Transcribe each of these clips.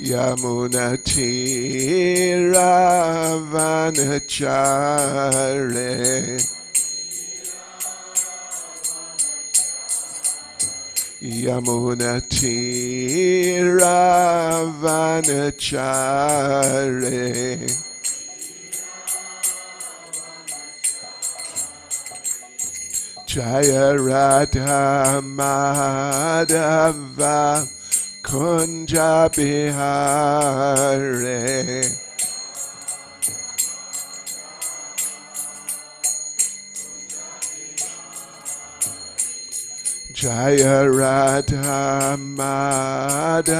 Yamunatiravanachare Yamunatiravanachare Jaya Radha Madhava Kunja Bihare Jaya Radha Madhava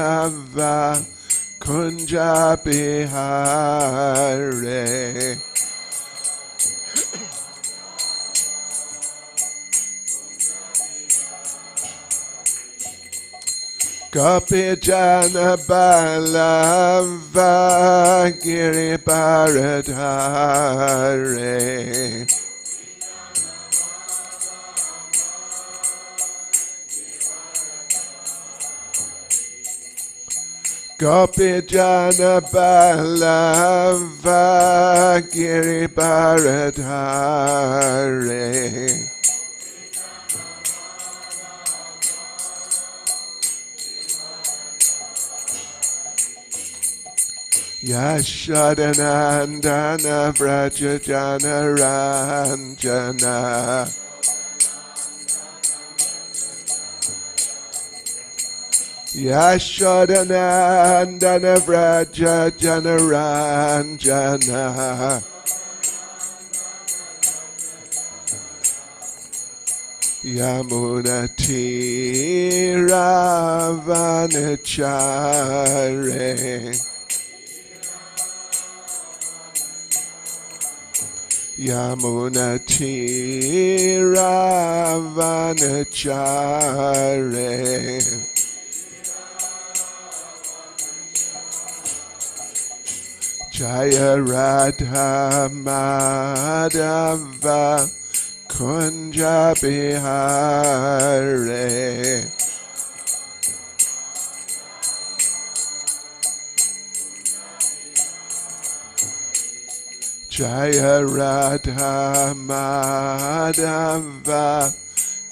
Kunja Bihare Gopi Jana Balava Giri Bharadhare Gopi Jana Balava Giri Bharadhare Yashodanandana Vraja Jana Ranjana Yashodanandana Vraja Jana Ranjana Yamunatiravanachare Yamunatiravanachare Jaya Radha Madhava Kunja Bihare Jaya Radha Madhava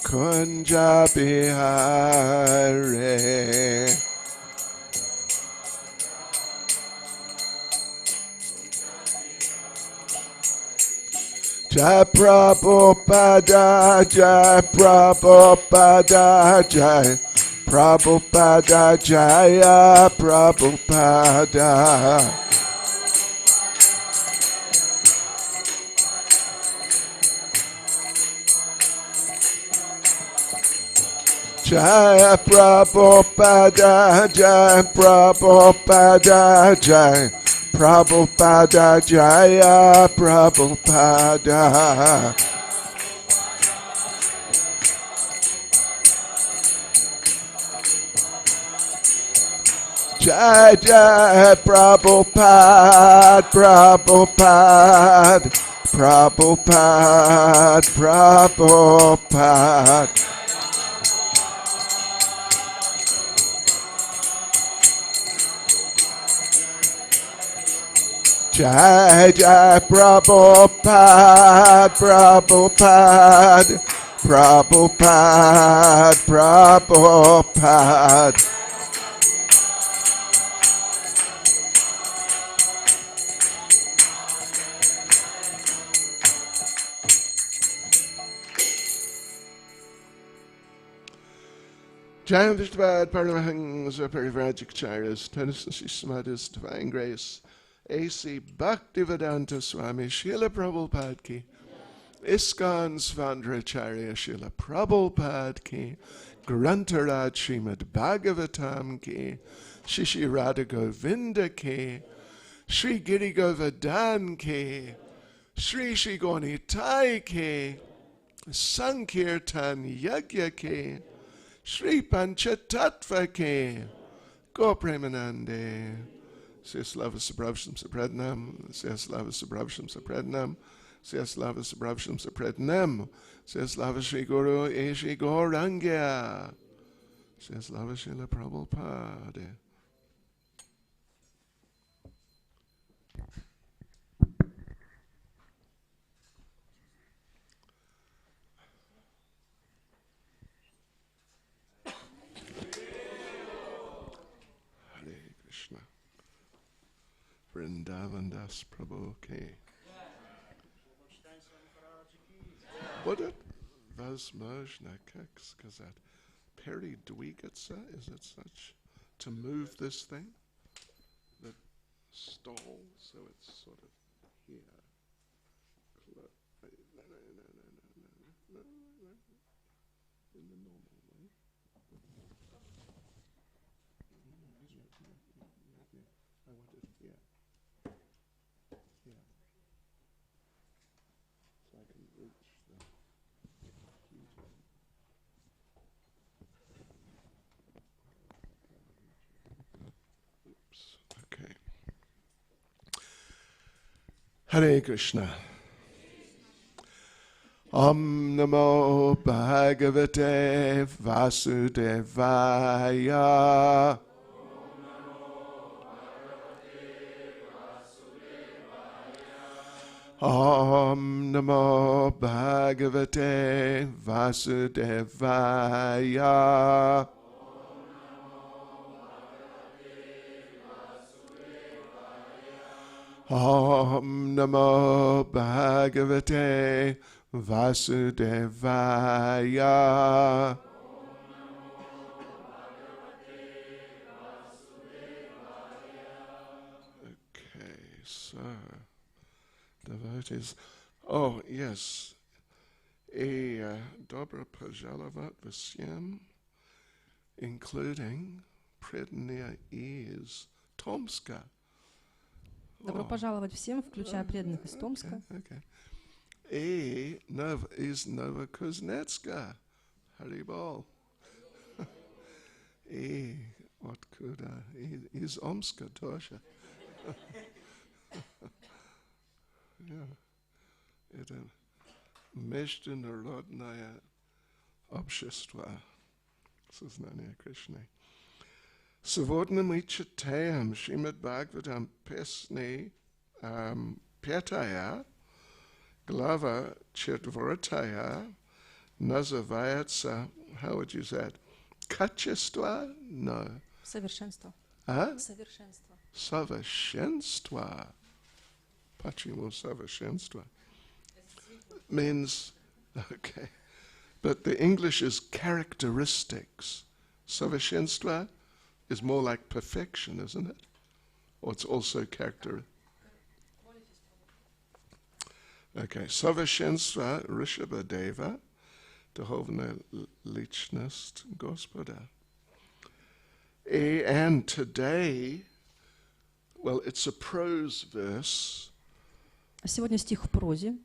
Kunja Bihare Jai Prabhupada Jai Prabhupada Jai Prabhupada Jaya Prabhupada Jai Prabhupada Jai Prabhupada Jai Prabhupada Jaya Prabhupada Jai Jai Prabhupada Prabhupada Prabhupada Prabhupada Jai Jai Prabhupada Prabhupada Prabhupada Prabhupada Jai Vishtavad Paramahansa Parivrajakacharyas Tennyson Shismadas Divine Grace A.C. Bhaktivedanta Swami Srila Prabhupada Ki ISKCON Svandracharya Srila Prabhupada Ki Grantharaj Srimad Bhagavatam Ki Shishi Radha Govinda Ki Shri Giri Govardhan Ki Shri Shri Gonitai Ki Sankirtan Yagya Ki Shri Panchatattva Ki Go Premanande Slava Sabrabsham Sapradnam, Slava Sabrabsham Sapradnam, Slava Sabrabsham Sapradnam, Slava Shri Guru Eshi Gaurangya, Slava Srila Prabhupada. Krishna. Vrindavan Das Prabhu Ke. Будет возможно, как сказать, передвигаться, is it such, to move this thing, that stall, so it's sort of here. No, in the normal way. I want it here. Here. So I can reach the heater. Oops. Okay. Hare Krishna. Om Namo Bhagavate Vasudevaya. Om Namo Bhagavate Vasudevaya. Om Namo Bhagavate Vasudevaya. Okay, so devotees. Oh, yes. Dobra Pajalavat Vasyam, including преданные из Tomska. Добро пожаловать всем, включая преданных из Томска. Okay. И из Новокузнецка. Харибол. И откуда? Из Омска тоже. Это международное общество сознания Кришны. Сегодня мы читаем Шримад Бхагаватам песни 5, глава 4, называется, how would you say it? Качество? No. Совершенство. А? Совершенство. Совершенство. Почему совершенство? Means, okay. But the English is characteristics. Совершенство is more like perfection, isn't it? Or it's also character. Okay, совершенство Rishabhadeva, духовная личность Господа. And today, well, it's a prose verse. Сегодня стих в прозе.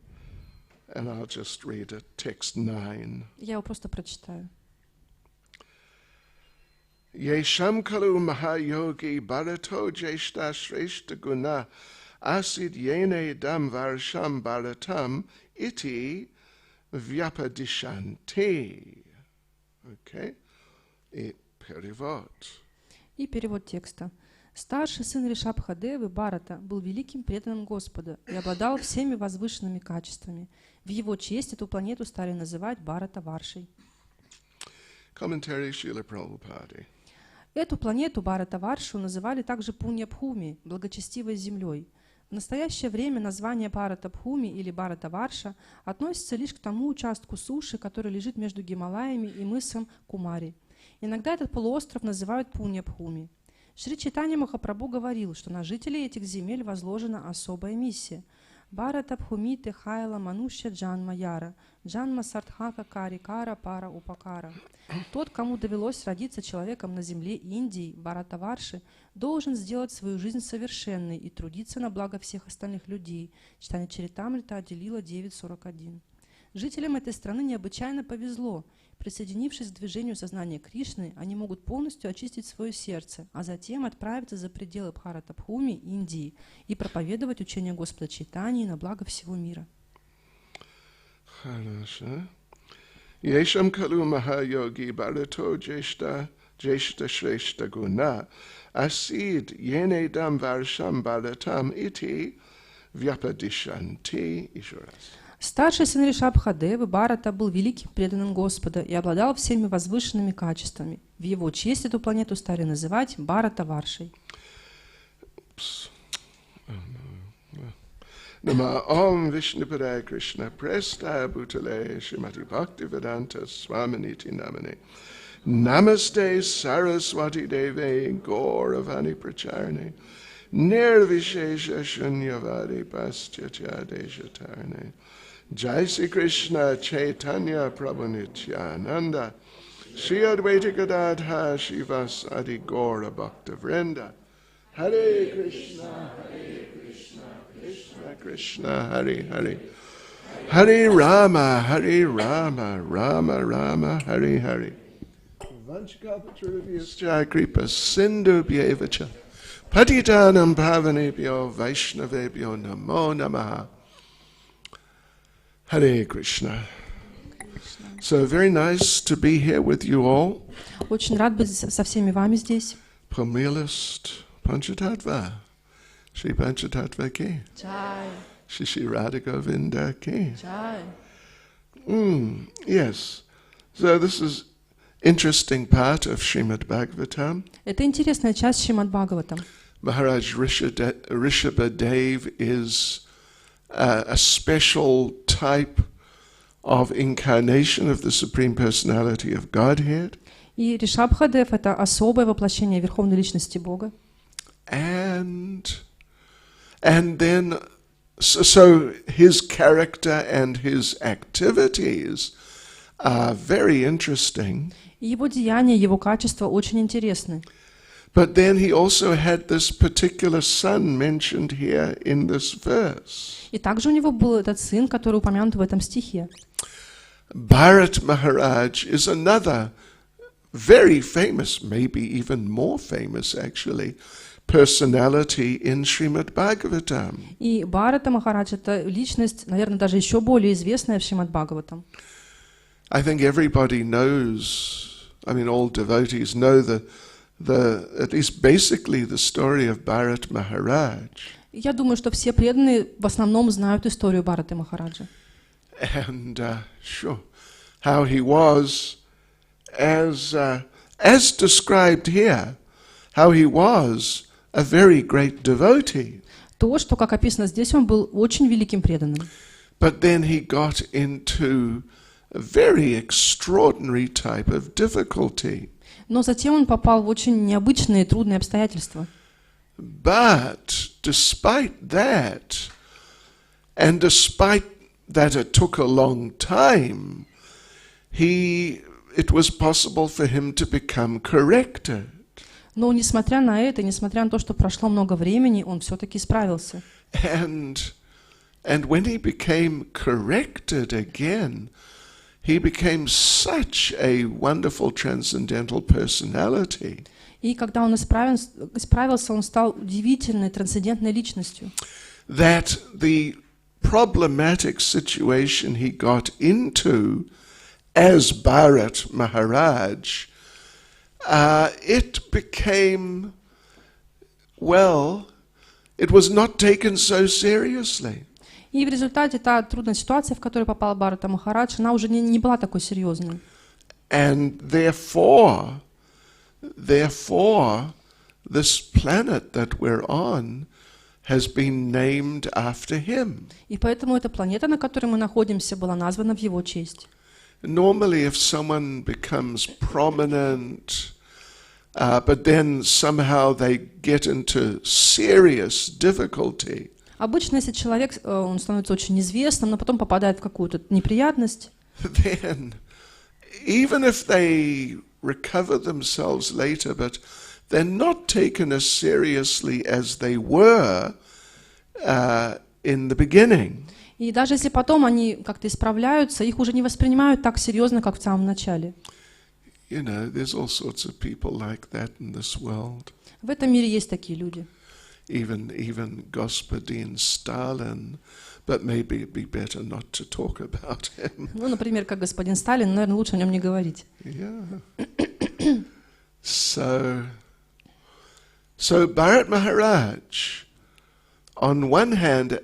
And I'll just read it, text 9. Я его просто прочитаю. Yesham kalu mahayogi bharato jeshta shreshta guna asid yene dam varsham bharatam iti vyapadishanti. Okay? И перевод. И перевод текста. Старший сын Ришабхадевы Бхарата был великим преданным Господа и обладал всеми возвышенными качествами. В его честь эту планету стали называть Бхарата-Варшей. Commentary Srila Prabhupada. Эту планету Бхарата-Варшу называли также Пунья-Бхуми, благочестивой землей. В настоящее время название Бхарата-Бхуми или Бхарата-Варша относится лишь к тому участку суши, который лежит между Гималаями и мысом Кумари. Иногда этот полуостров называют Пунья-Бхуми. Шри Чайтанья Махапрабху говорил, что на жителей этих земель возложена особая миссия. Бхарата Бхуми Техайла Манушья Джанма Яра, Джанма Сартхака Карикара Пара Упакара. Тот, кому довелось родиться человеком на земле Индии, Бхарата-Варши, должен сделать свою жизнь совершенной и трудиться на благо всех остальных людей. Читание Чаритамрита отделила 9.41. Жителям этой страны необычайно повезло. Присоединившись к движению сознания Кришны, они могут полностью очистить свое сердце, а затем отправиться за пределы Бхарата-Бхуми, Индии, и проповедовать учение Господа Чайтаньи на благо всего мира. Хорошо. Yesham kalu mahayogi bharato jeshta shreshta guna asid yene dam varsham bharatam iti vyapadishanti. Еще раз. Старший сын Ришабхадевы Бхарата был великим преданным Господа и обладал всеми возвышенными качествами. В его честь эту планету стали называть Бхарата-Варшей. Oops. Oh no. Nama Om Vishnupadaya Krishna Presta Bhutale Srimati Bhaktivedanta Swaminiti Namane Namaste Saraswati Deve Gauravani Pracharne Nirvishesha Shunyavadi Pastyatya Deshatarne Jai Sri Krishna Chaitanya Prabhu Nityananda Shri Advaita Gadadha Shivas Adi Gaura Bhakta Vrinda Hare Krishna Krishna Krishna Hare Hare Hare Rama Rama Rama Hare Hare Vanchakapatruviyascha Kripa Sindhu Bhyevacha Patitanam Pavanebhyo Vaishnavebhyo Namo Namaha Hare Krishna. So very nice to be here with you all. Очень рад быть со всеми вами здесь. Pramilist Panchatattva, Shri Panchatattva ki. Jai. Shri Radha Govinda ki. Jai. Yes. So this is interesting part of Shrimad Bhagavatam. Это интересная часть Шримад Бхагаватам. Maharaj Rishabhadev is a special type of incarnation of the Supreme Personality of Godhead. И Ришабхадев — это особое воплощение Верховной Личности Бога. And then, so his character and his activities are very interesting. И его деяния, его качества очень интересны. But then he also had this particular son mentioned here in this verse. И также у него был этот сын, который упомянут в этом стихе. Bharat Maharaj is another very famous, maybe even more famous actually, personality in Shrimad Bhagavatam. И Бхарата Махарадж — это личность, наверное, даже еще более известная в Шримад Бхагаватам. I think everybody knows, all devotees know at least basically the story of Bharat Maharaj. Я думаю, что все преданные в основном знают историю Бхараты Махараджа. And sure, how he was, as described here, how he was a very great devotee. То, что, как описано здесь, он был очень великим преданным. But then he got into a very extraordinary type of difficulty. Но затем он попал в очень необычные и трудные обстоятельства. But despite that, and despite that it took a long time, it was possible for him to become corrected. Но несмотря на это, несмотря на то, что прошло много времени, он все-таки справился. And when he became corrected again, he became such a wonderful transcendental personality. И когда он исправился, он стал удивительной трансцендентной личностью. That the problematic situation he got into as Bharat Maharaj, it became, it was not taken so seriously. И в результате та трудная ситуация, в которую попал Бхарата Махарадж, она уже не была такой серьезной. And therefore, this planet that we're on has been named after him. И поэтому эта планета, на которой мы находимся, была названа в его честь. Normally, if someone becomes prominent, but then somehow they get into serious difficulty, Обычно, если человек, он становится очень известным, но потом попадает в какую-то неприятность, then even if they recover themselves later, but they're not taken as seriously as they were in the beginning. и даже если потом они как-то исправляются, их уже не воспринимают так серьезно, как в самом начале. You know, there's all sorts of people like that in this world. В этом мире есть такие люди. Even Господин Stalin, but maybe it'd be better not to talk about him. Ну, например, как господин Сталин, наверное, лучше о нем не говорить. Yeah. So Bharat Maharaj, on one hand,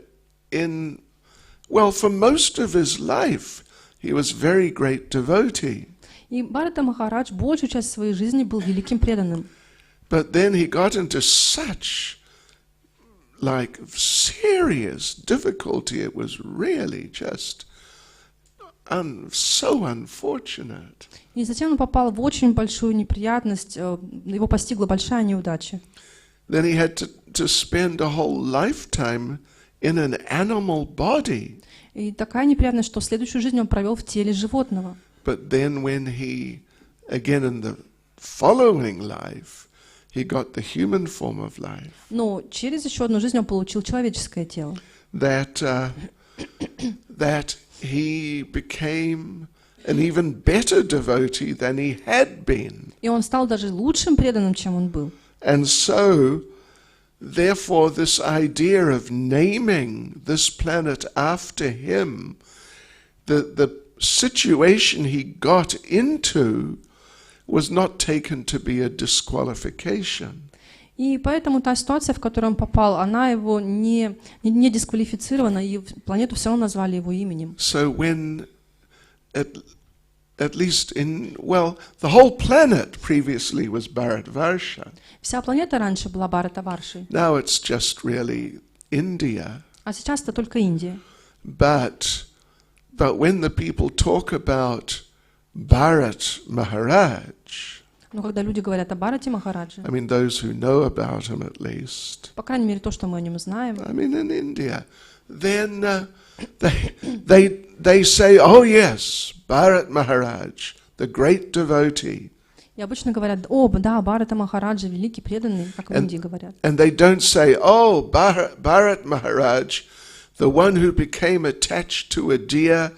for most of his life, he was very great devotee. И Бхарата Махарадж большую часть своей жизни был великим преданным. But then he got into such like serious difficulty. It was really just so unfortunate. И затем он попал в очень большую неприятность, его постигла большая неудача. Then he had to spend a whole lifetime in an animal body. И такая неприятность, что следующую жизнь он провел в теле животного. But then when he, again in the following life, he got the human form of life. Но через еще одну жизнь он получил человеческое тело. That he became an even better devotee than he had been. И он стал даже лучшим преданным, чем он был. And so, therefore, this idea of naming this planet after him, the situation he got into was not taken to be a disqualification. И поэтому та ситуация, в которую он попал, она его не дисквалифицирована, и планету все равно назвали его именем. So when, at least the whole planet previously was Bharatvarsha. Вся планета раньше была Бхаратаваршей, Now it's just really India. а сейчас это только Индия. But when the people talk about Bharat Maharaj, Но когда люди говорят о Бхарате Махараджи, I mean those who know about him at least, по крайней мере то, что мы о нем знаем, I mean in India, then they say, oh yes, Bharat Maharaj, the great devotee. и обычно говорят, о, да, Бхарата Махараджа, великий преданный, как в Индии говорят. And they don't say, oh, Bharat Maharaj, the one who became attached to a deer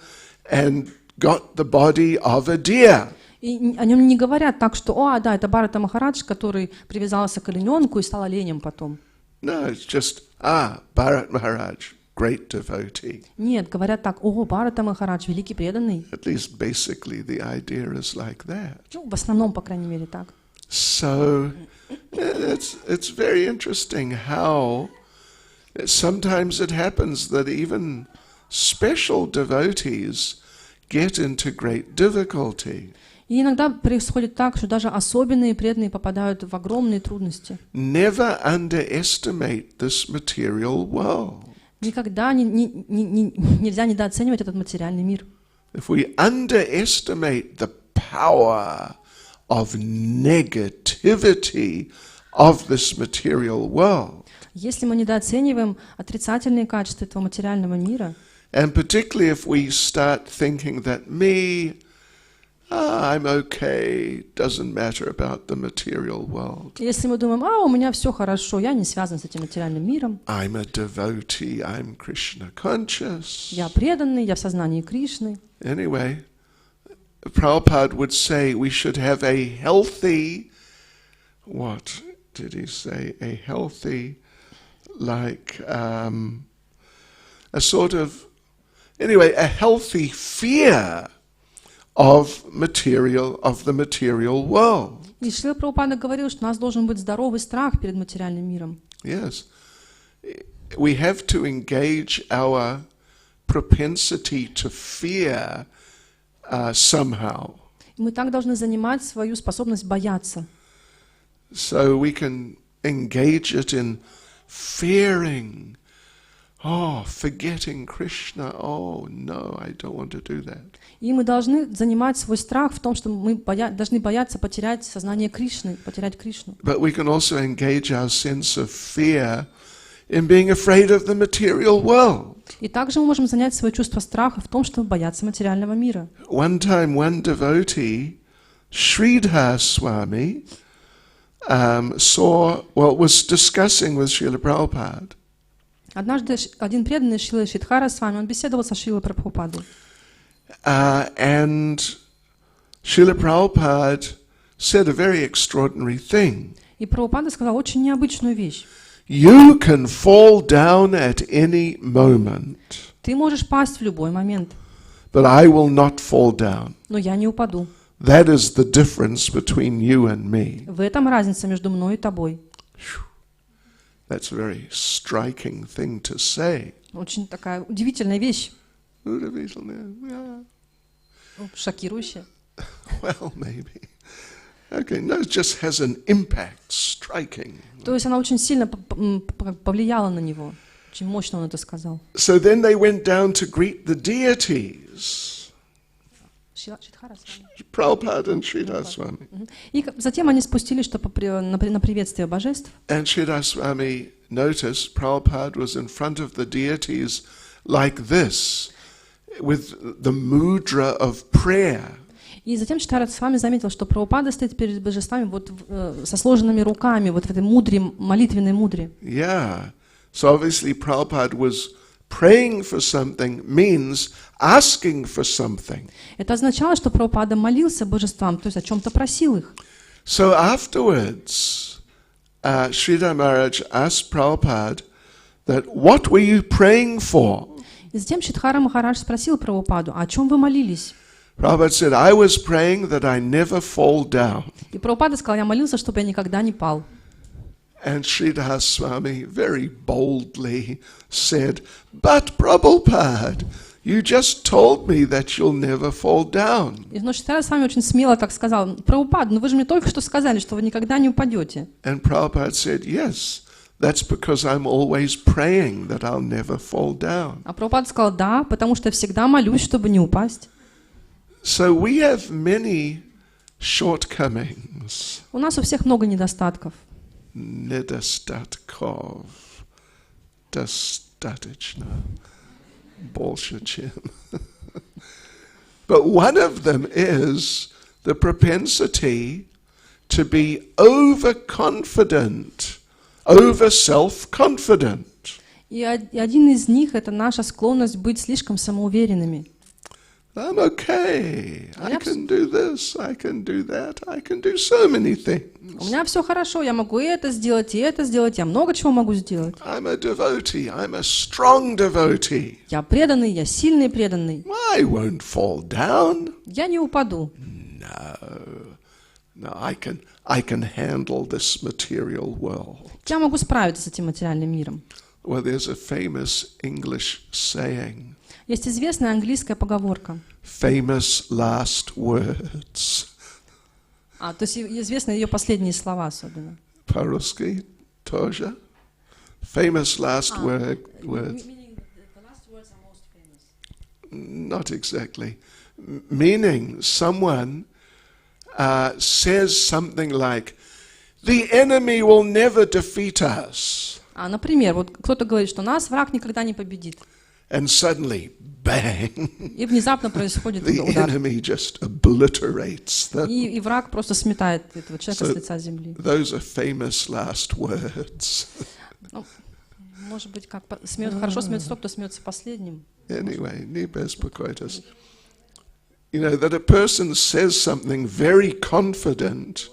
and got the body of a deer. И о нем не говорят так, что, о, да, это Бхарата Махарадж, который привязался к олененку и стал оленем потом. No, it's just, Bharat Maharaj, great devotee. Нет, говорят так, о, Бхарата Махарадж, великий преданный. At least basically the idea is like that. Ну, в основном, по крайней мере, так. So it's very interesting how sometimes it happens that even special devotees get into great difficulty. И иногда происходит так, что даже особенные преданные попадают в огромные трудности. Never underestimate this material world. Никогда нельзя недооценивать этот материальный мир. If we underestimate the power of negativity of this material world, Если мы недооцениваем отрицательные качества этого материального мира, and particularly if we start thinking that I'm okay, doesn't matter about the material world. если мы думаем, у меня все хорошо, я не связан с этим материальным миром, I'm a devotee, I'm Krishna conscious. я преданный, я в сознании Кришны. Anyway, Prabhupada would say we should have a healthy, what did he say? A healthy, like a sort of, anyway, a healthy fear of the material world. И Шрила Прабхупада говорил, что у нас должен быть здоровый страх перед материальным миром. Yes. We have to engage our propensity to fear somehow. И мы так должны занимать свою способность бояться. So we can engage it in fearing, forgetting Krishna. Oh, no, I don't want to do that. И мы должны занимать свой страх в том, что мы должны бояться потерять сознание Кришны, потерять Кришну. But we can also engage our sense of fear in being afraid of the material world. И также мы можем занять свое чувство страха в том, чтобы бояться материального мира. One time, one devotee, Sridhar Swami, was discussing with Srila Prabhupada. Однажды один преданный Шрила Шридхара Свами, он беседовал со Шрилой Прабхупадой. And Srila Prabhupada said a very extraordinary thing. И Прабхупада сказал очень необычную вещь. You can fall down at any moment, Ты можешь пасть в любой момент, but I will not fall down. но я не упаду. That is the difference between you and me. В этом разница между мной и тобой. That's a very striking thing to say. Очень такая удивительная вещь, шокирующая. Well, maybe. Okay, no, it just has an impact, striking. То есть она очень сильно повлияла на него. Очень мощно он это сказал. So then they went down to greet the deities. Prabhupada and Sridhar Swami. И затем они спустились, чтобы на приветствие божеств. And Sridhar Swami noticed Prabhupada was in front of the deities like this, with the mudra of prayer. И затем Чайтанья с вами заметил, что Прабхупада стоит перед божествами вот со сложенными руками, вот в этой мудре, молитвенной мудре. Yeah. So obviously Prabhupada was praying for something means asking for something. Это означало, что Прабхупада молился божествам, то есть о чем-то просил их. So afterwards, Sridhar Maharaj asked Prabhupada that what were you praying for? И затем Шридхара Махарадж спросил Прабхупаду, о чем вы молились? Prabhupada said, I was praying that I never fall down. И Прабхупада сказал, я молился, чтобы я никогда не пал. And Sridhar Swami very boldly said, but Prabhupada, you just told me that you'll never fall down. Но Чайтанья с вами очень смело так сказал, Прабхупада, ну вы же мне только что сказали, что вы никогда не упадете. And Prabhupada said, yes, that's because I'm always praying that I'll never fall down. А Прабхупада сказал, да, потому что я всегда молюсь, чтобы не упасть. So we have many shortcomings. У нас у всех много недостатков. Недостатков. Достаточно. Больше чем. But one of them is the propensity to be overconfident, over self-confident. И один из них — это наша склонность быть слишком самоуверенными. I'm okay. I can do this, I can do that, I can do so many things. У меня все хорошо, я могу и это сделать, я много чего могу сделать. I'm a devotee, I'm a strong devotee. Я преданный, я сильный преданный. I won't fall down. Я не упаду. No, I can handle this material world. Я могу справиться с этим материальным миром. Well, there's a famous English saying. Есть известная английская поговорка. Famous last words. То есть известны ее последние слова особенно. По-русски тоже. Famous last words. Meaning the last words are most famous. Not exactly. Meaning someone says something like, the enemy will never defeat us. Например, вот кто-то говорит, что нас враг никогда не победит. And suddenly, bang, И внезапно происходит the удар. enemy just obliterates them. И враг просто сметает этого человека с лица земли. Those are famous last words. Ну, может быть, как хорошо смеется тот, кто смеется последним. Anyway, не беспокойтесь. You know, that a person says something very confident.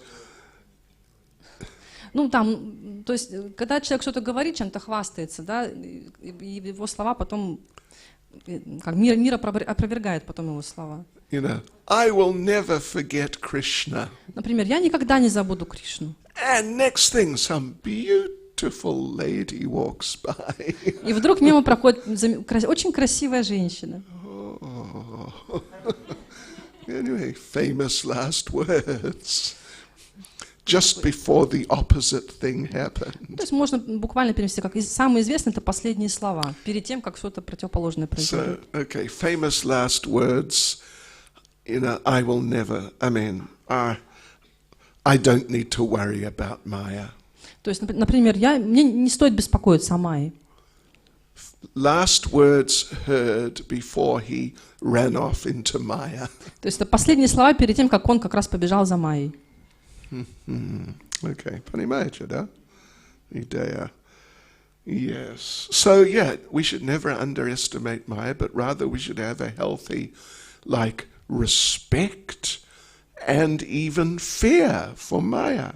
То есть, когда человек что-то говорит, чем-то хвастается, да, и его слова потом, как мир опровергает потом его слова. You know, I will never forget Krishna. Например, я никогда не забуду Кришну. And next thing, some beautiful lady walks by. И вдруг мимо проходит очень красивая женщина. Anyway, famous last words. Just before the opposite thing happened. То есть можно буквально перевести, как самые известные — это последние слова, перед тем, как что-то противоположное произойдет. So, okay, famous last words. You know, I will never. I mean, I don't need to worry about Maya. То есть, например, мне не стоит беспокоиться о Майе. Last words heard before he ran off into Maya. То есть это последние слова перед тем, как он как раз побежал за Майей. Okay, понимаете, да? Идея. Yes. So yeah, we should never underestimate Maya, but rather we should have a healthy, like, respect and even fear for Maya.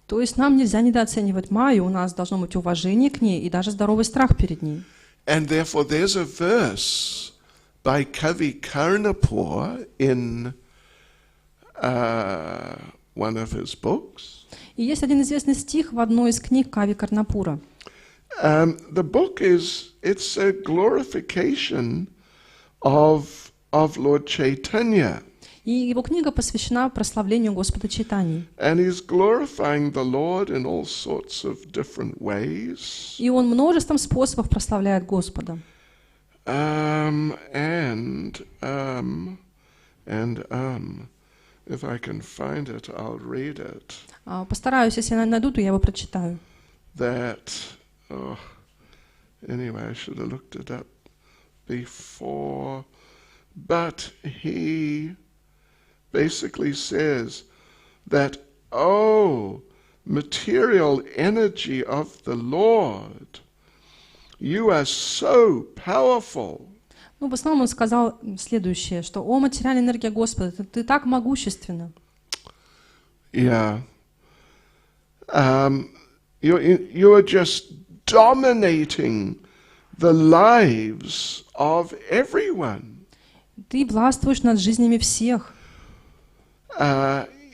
То есть нам нельзя недооценивать Майю, у нас должно быть уважение к ней и даже здоровый страх перед ней. And therefore there's a verse by Kavi Karnapur in one of his books. И есть один известный стих в одной из книг Кави Карнапура. The book it's a glorification of Lord Chaitanya. И его книга посвящена прославлению Господа Чайтаньи. And he's glorifying the Lord in all sorts of different ways. И он множеством способов прославляет Господа. If I can find it, I'll read it. Постараюсь, если я найду, то я его прочитаю. Anyway, I should have looked it up before. But he basically says that, material energy of the Lord, you are so powerful. Ну, в основном он сказал следующее, что «О, материальная энергия Господа, ты так могущественна». Yeah. You are just dominating the lives of everyone. Ты властвуешь над жизнями всех.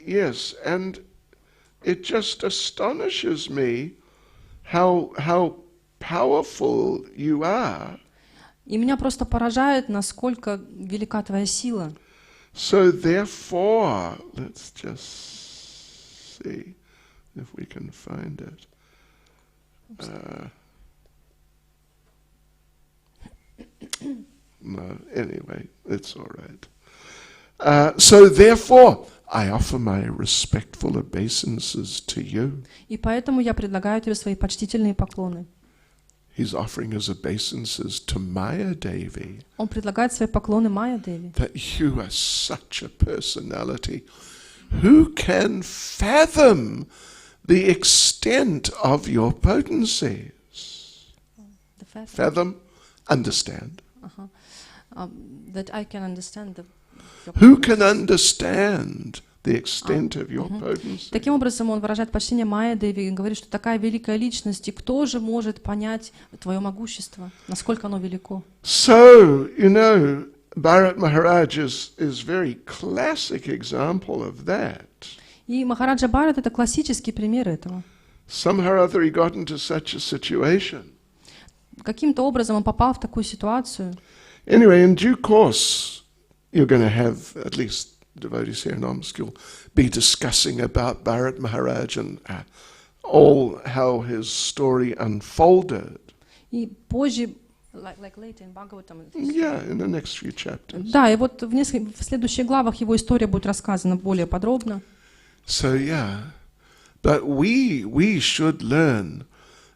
Yes, and it just astonishes me how powerful you are. И меня просто поражает, насколько велика твоя сила. So therefore, let's just see if we can find it. No, anyway, it's all right. So therefore, I offer my respectful obeisances to you. И поэтому я предлагаю тебе свои почтительные поклоны. He's offering his obeisances to Maya Devi. Он предлагает свои поклоны Майя Деви. That you are such a personality. Who can fathom the extent of your potencies? Fathom, understand. That I can understand Who can understand the extent of your potency? Таким образом, он выражает почтение Майя Деви и говорит, что такая великая личность, и кто же может понять твое могущество, насколько оно велико? So, Bharat Maharaj is very classic example of that. И Махараджа Бхарат — это классический пример этого. Somehow or other he got into such a situation. Каким-то образом он попал в такую ситуацию. Anyway, in due course, you're going to have, at least devotees here in Омск, will be discussing about Bharat Maharaj and all how his story unfolded. И позже, like later in Bhagavatam. Yeah, in the next few chapters. Да, и вот в следующих главах его история будет рассказана более подробно. So yeah, but we should learn,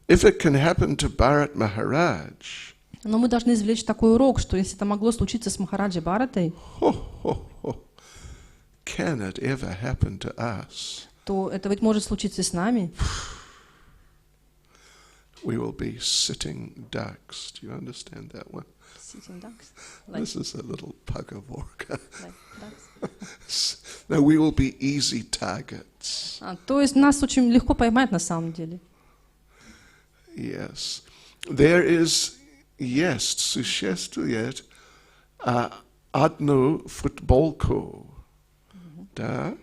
if it can happen to Bharat Maharaj. Но мы должны извлечь такой урок, что если это могло случиться с Махараджей Бхаратой, can it ever happen to us? То это ведь может случиться и с нами. We will be sitting ducks. Do you understand that one? Sitting ducks? This is a little Bhagavorka. Like ducks? No, we will be easy targets. То есть нас очень легко поймать на самом деле. Yes. There is, yes, существует одну футболку. Да?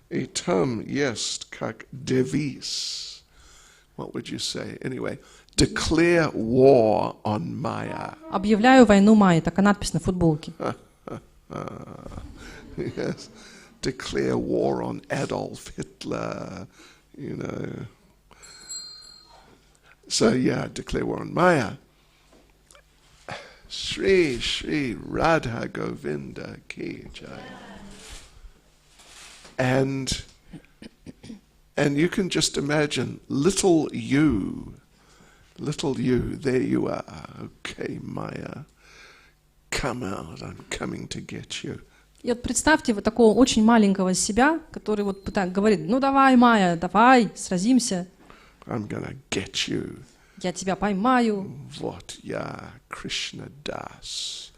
И там есть как девиз. What would you say? Anyway, declare war on Maya. Объявляю войну Майе, такая надпись на футболке. Yes. Declare war on Adolf Hitler, So yeah, declare war on Maya. Shri Shri Radha Govinda Ki Jai. And you can just imagine little you, there you are. Okay, Maya, come out, I'm coming to get you. И вот представьте вот такого очень маленького себя, который вот говорит: ну давай, Майя, давай, сразимся. I'm gonna get you. Я тебя поймаю. Вот я, Krishna Das,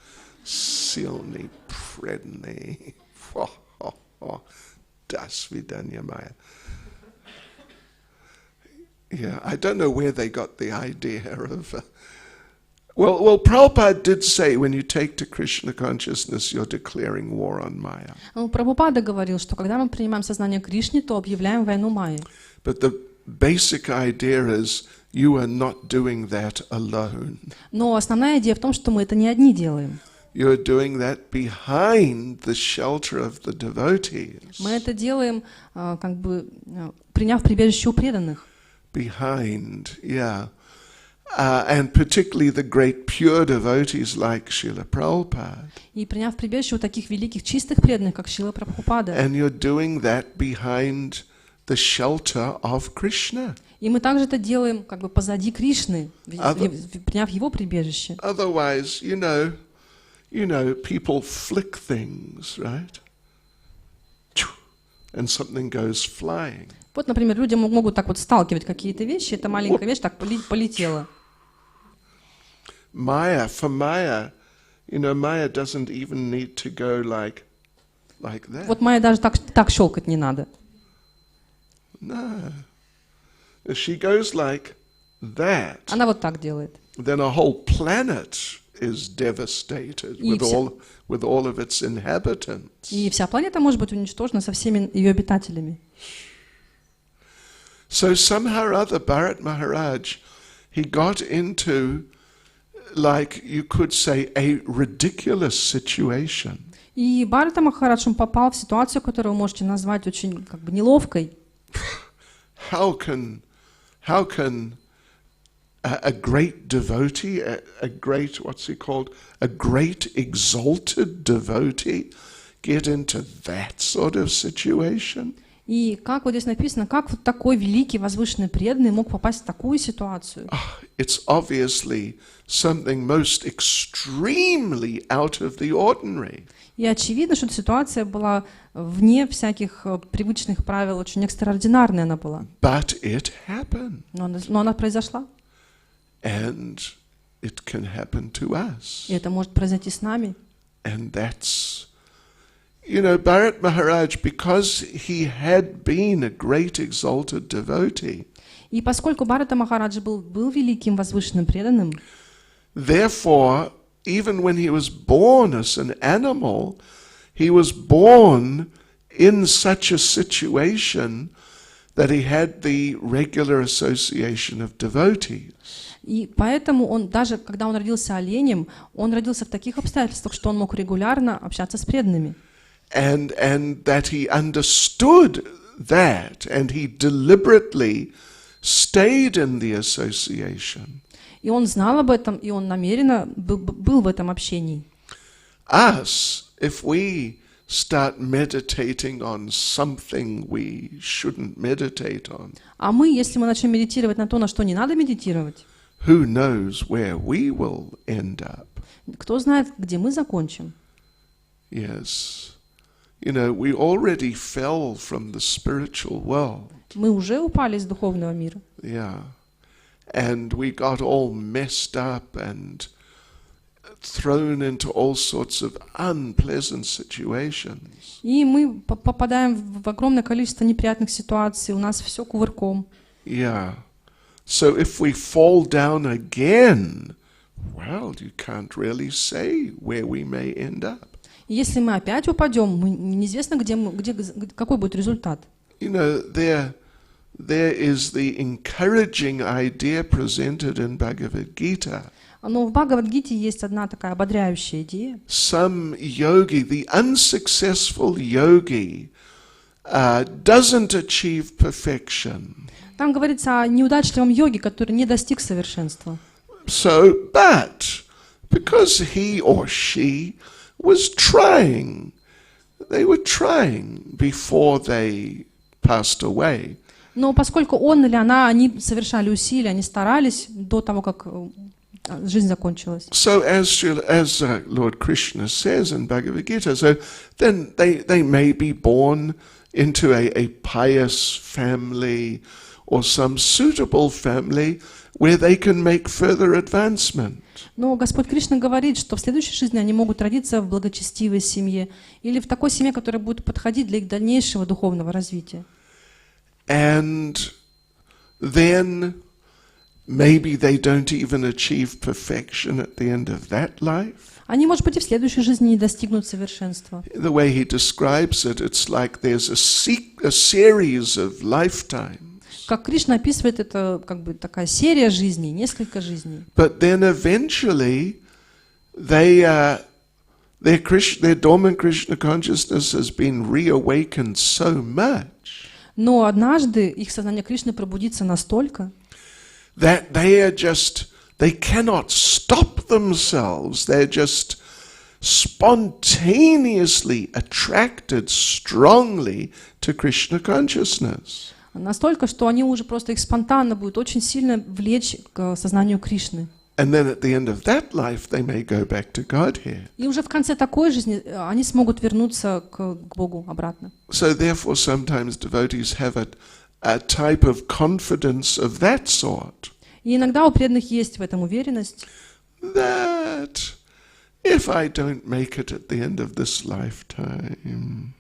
сильный, преданный. До свидания, Maya. Yeah, I don't know where they got the idea of... Well, Prabhupada did say, when you take to Krishna consciousness, you're declaring war on Maya. Прабхупада говорил, что когда мы принимаем сознание Кришны, то объявляем войну Майе. But the basic idea is you are not doing that alone. Но основная идея в том, что мы это не одни делаем. you're doing that behind the shelter of the devotees. Мы это делаем, приняв прибежище у преданных. Behind, yeah. And particularly the great pure devotees like Srila Prabhupada. И приняв прибежище у таких великих чистых преданных, как Шрила Прабхупада. And you're doing that behind the shelter of Krishna. И мы также это делаем позади Кришны, приняв его прибежище. Otherwise, you know, people flick things, right? And something goes flying. Вот, например, люди могут так вот сталкивать какие-то вещи, эта маленькая вещь так полетела. For Maya, Maya doesn't even need to go like that. Вот Майя даже так щелкать не надо. No. If she goes like that, Она вот так делает. then a whole planet is devastated with all of its inhabitants. И вся планета может быть уничтожена со всеми ее обитателями. So somehow or other, Bharat Maharaj, he got into, like you could say, a ridiculous situation. И Бхарата Махарадж, он попал в ситуацию, которую вы можете назвать очень неловкой. How can a great devotee, a great, what's he called, a great exalted devotee get into that sort of situation? И как вот здесь написано, как вот такой великий возвышенный преданный мог попасть в такую ситуацию? It's obviously something most extremely out of the ordinary. И очевидно, что эта ситуация была вне всяких привычных правил, очень экстраординарная она была. But it happened. Но она произошла. And it can happen to us. И это может произойти с нами. And that's, Bharat Maharaj, because he had been a great exalted devotee, И поскольку Бхарата Махараджа был великим возвышенным преданным, therefore, even when he was born as an animal, he was born in such a situation that he had the regular association of devotees. и поэтому он, даже когда он родился оленем, он родился в таких обстоятельствах, что он мог регулярно общаться с преданными. And that he understood that, and he deliberately stayed in the association. И он знал об этом, и он намеренно был в этом общении. Us, if we start meditating on something we shouldn't meditate on, А мы, если мы начнем медитировать на то, на что не надо медитировать, who knows where we will end up? кто знает, где мы закончим? Yes. We already fell from the spiritual world. Мы уже упали из духовного мира. Yeah. And we got all messed up and thrown into all sorts of unpleasant situations. И мы попадаем в огромное количество неприятных ситуаций, у нас все кувырком. Yeah. So if we fall down again, well, you can't really say where we may end up. И если мы опять упадем, неизвестно, какой будет результат. There is the encouraging idea presented in Bhagavad Gita. Но в Бхагават-гите есть одна такая ободряющая идея. Some yogi, the unsuccessful yogi, doesn't achieve perfection. Там говорится о неудачливом йоге, который не достиг совершенства. So, but because he or she was trying, they were trying before they passed away. Но поскольку он или она, они совершали усилия, они старались до того, как жизнь закончилась. So as Lord Krishna says in Bhagavad Gita, so then they may be born into a pious family or some suitable family where they can make further advancement. Но Господь Кришна говорит, что в следующей жизни они могут родиться в благочестивой семье или в такой семье, которая будет подходить для их дальнейшего духовного развития. And then maybe they don't even achieve perfection at the end of that life. Они, может быть, и в следующей жизни не достигнут совершенства. The way he describes it, it's like there's a series of lifetimes. Как Кришна описывает, это такая серия жизней, несколько жизней. But then eventually they their dormant Krishna consciousness has been reawakened so much Но однажды их сознание Кришны пробудится настолько, that they cannot stop themselves. They're just spontaneously attracted strongly to Krishna consciousness. настолько, что они уже просто их спонтанно будут очень сильно влечь к сознанию Кришны. And then at the end of that life, they may go back to Godhead. И уже в конце такой жизни они смогут вернуться к Богу обратно. So therefore, sometimes devotees have a type of confidence of that sort. И иногда у преданных есть в этом уверенность, That if I don't make it at the end of this lifetime,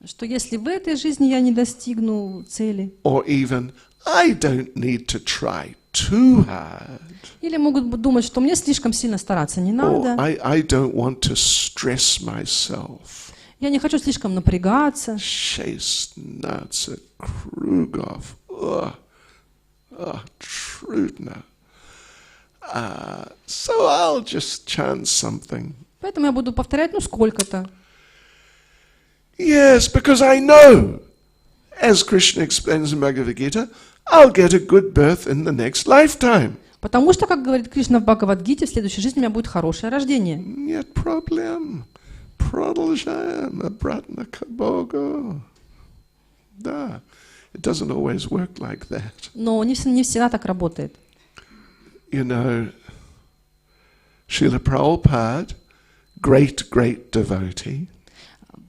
что если в этой жизни я не достигну цели, or even I don't need to try too hard, или могут думать, что мне слишком сильно стараться не or надо, I don't want to stress myself. я не хочу слишком напрягаться. Шестнадцать кругов. Трудно. So I'll just chant something. Поэтому я буду повторять, сколько-то. Yes, because I know, as Krishna explains in Bhagavad Gita, I'll get a good birth in the next lifetime. Потому что, как говорит Кришна в Бхагават-гите, в следующей жизни у меня будет хорошее рождение. Нет проблем. Продолжаем обратно к Богу. Да. It doesn't always work like that. Но не всегда так работает. You know, Srila Prabhupada, great devotee.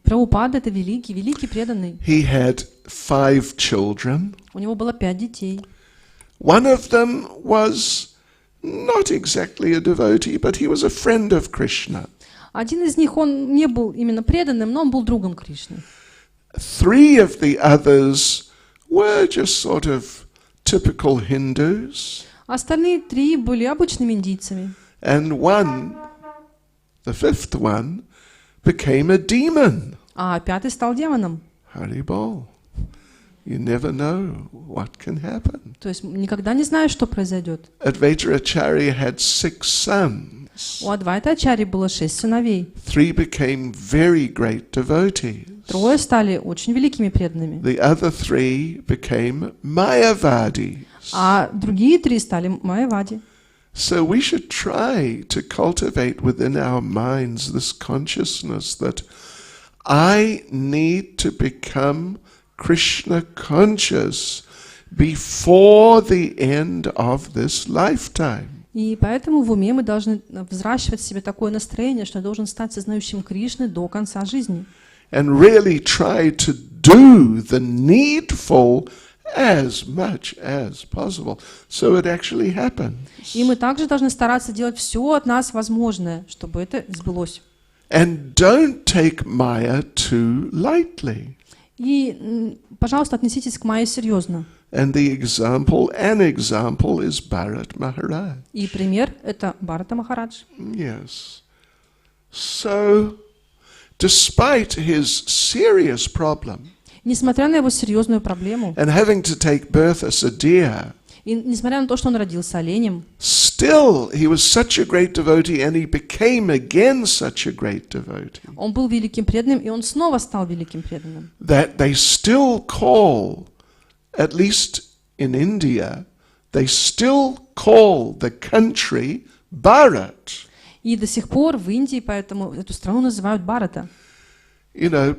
Прабхупада — это великий преданный. He had 5 children. У него было 5 детей. One of them was not exactly a devotee, but he was a friend of Krishna. Один из них, он не был именно преданным, но он был другом Кришны. 3 of the others were just sort of typical Hindus. Остальные 3 были обычными индийцами. And one, the 5th one, became a demon. А 5-й стал демоном. Haribol. You never know what can happen. То есть никогда не знаешь, что произойдет. Advaita Acharya had 6 sons. У Адвайта Ачарьи было 6 сыновей. 3 became very great devotees. 3 стали очень великими преданными. The other 3 became Mayavadis. А другие 3 стали Майявади. So we should try to cultivate within our minds this consciousness that I need to become Krishna conscious before the end of this lifetime. И поэтому в уме мы должны взращивать в себе такое настроение, что я должен стать сознающим Кришны до конца жизни. And really try to do the needful as much as possible, so it actually happens. И мы также должны стараться делать все от нас возможное, чтобы это сбылось. And don't take Maya too lightly. И, пожалуйста, отнеситесь к Майе серьезно. And an example is Bharat Maharaj. И пример — это Бхарата Махарадж. Yes. So, despite his serious problem, Несмотря на его серьезную проблему, and having to take birth as a deer, и несмотря на то, что он родился оленем, still he was such a great devotee, and he became again such a great devotee, он был великим преданным, и он снова стал великим преданным. that they still call, at least in India, they still call the country Bharat. И до сих пор в Индии поэтому эту страну называют Бхарата. You know,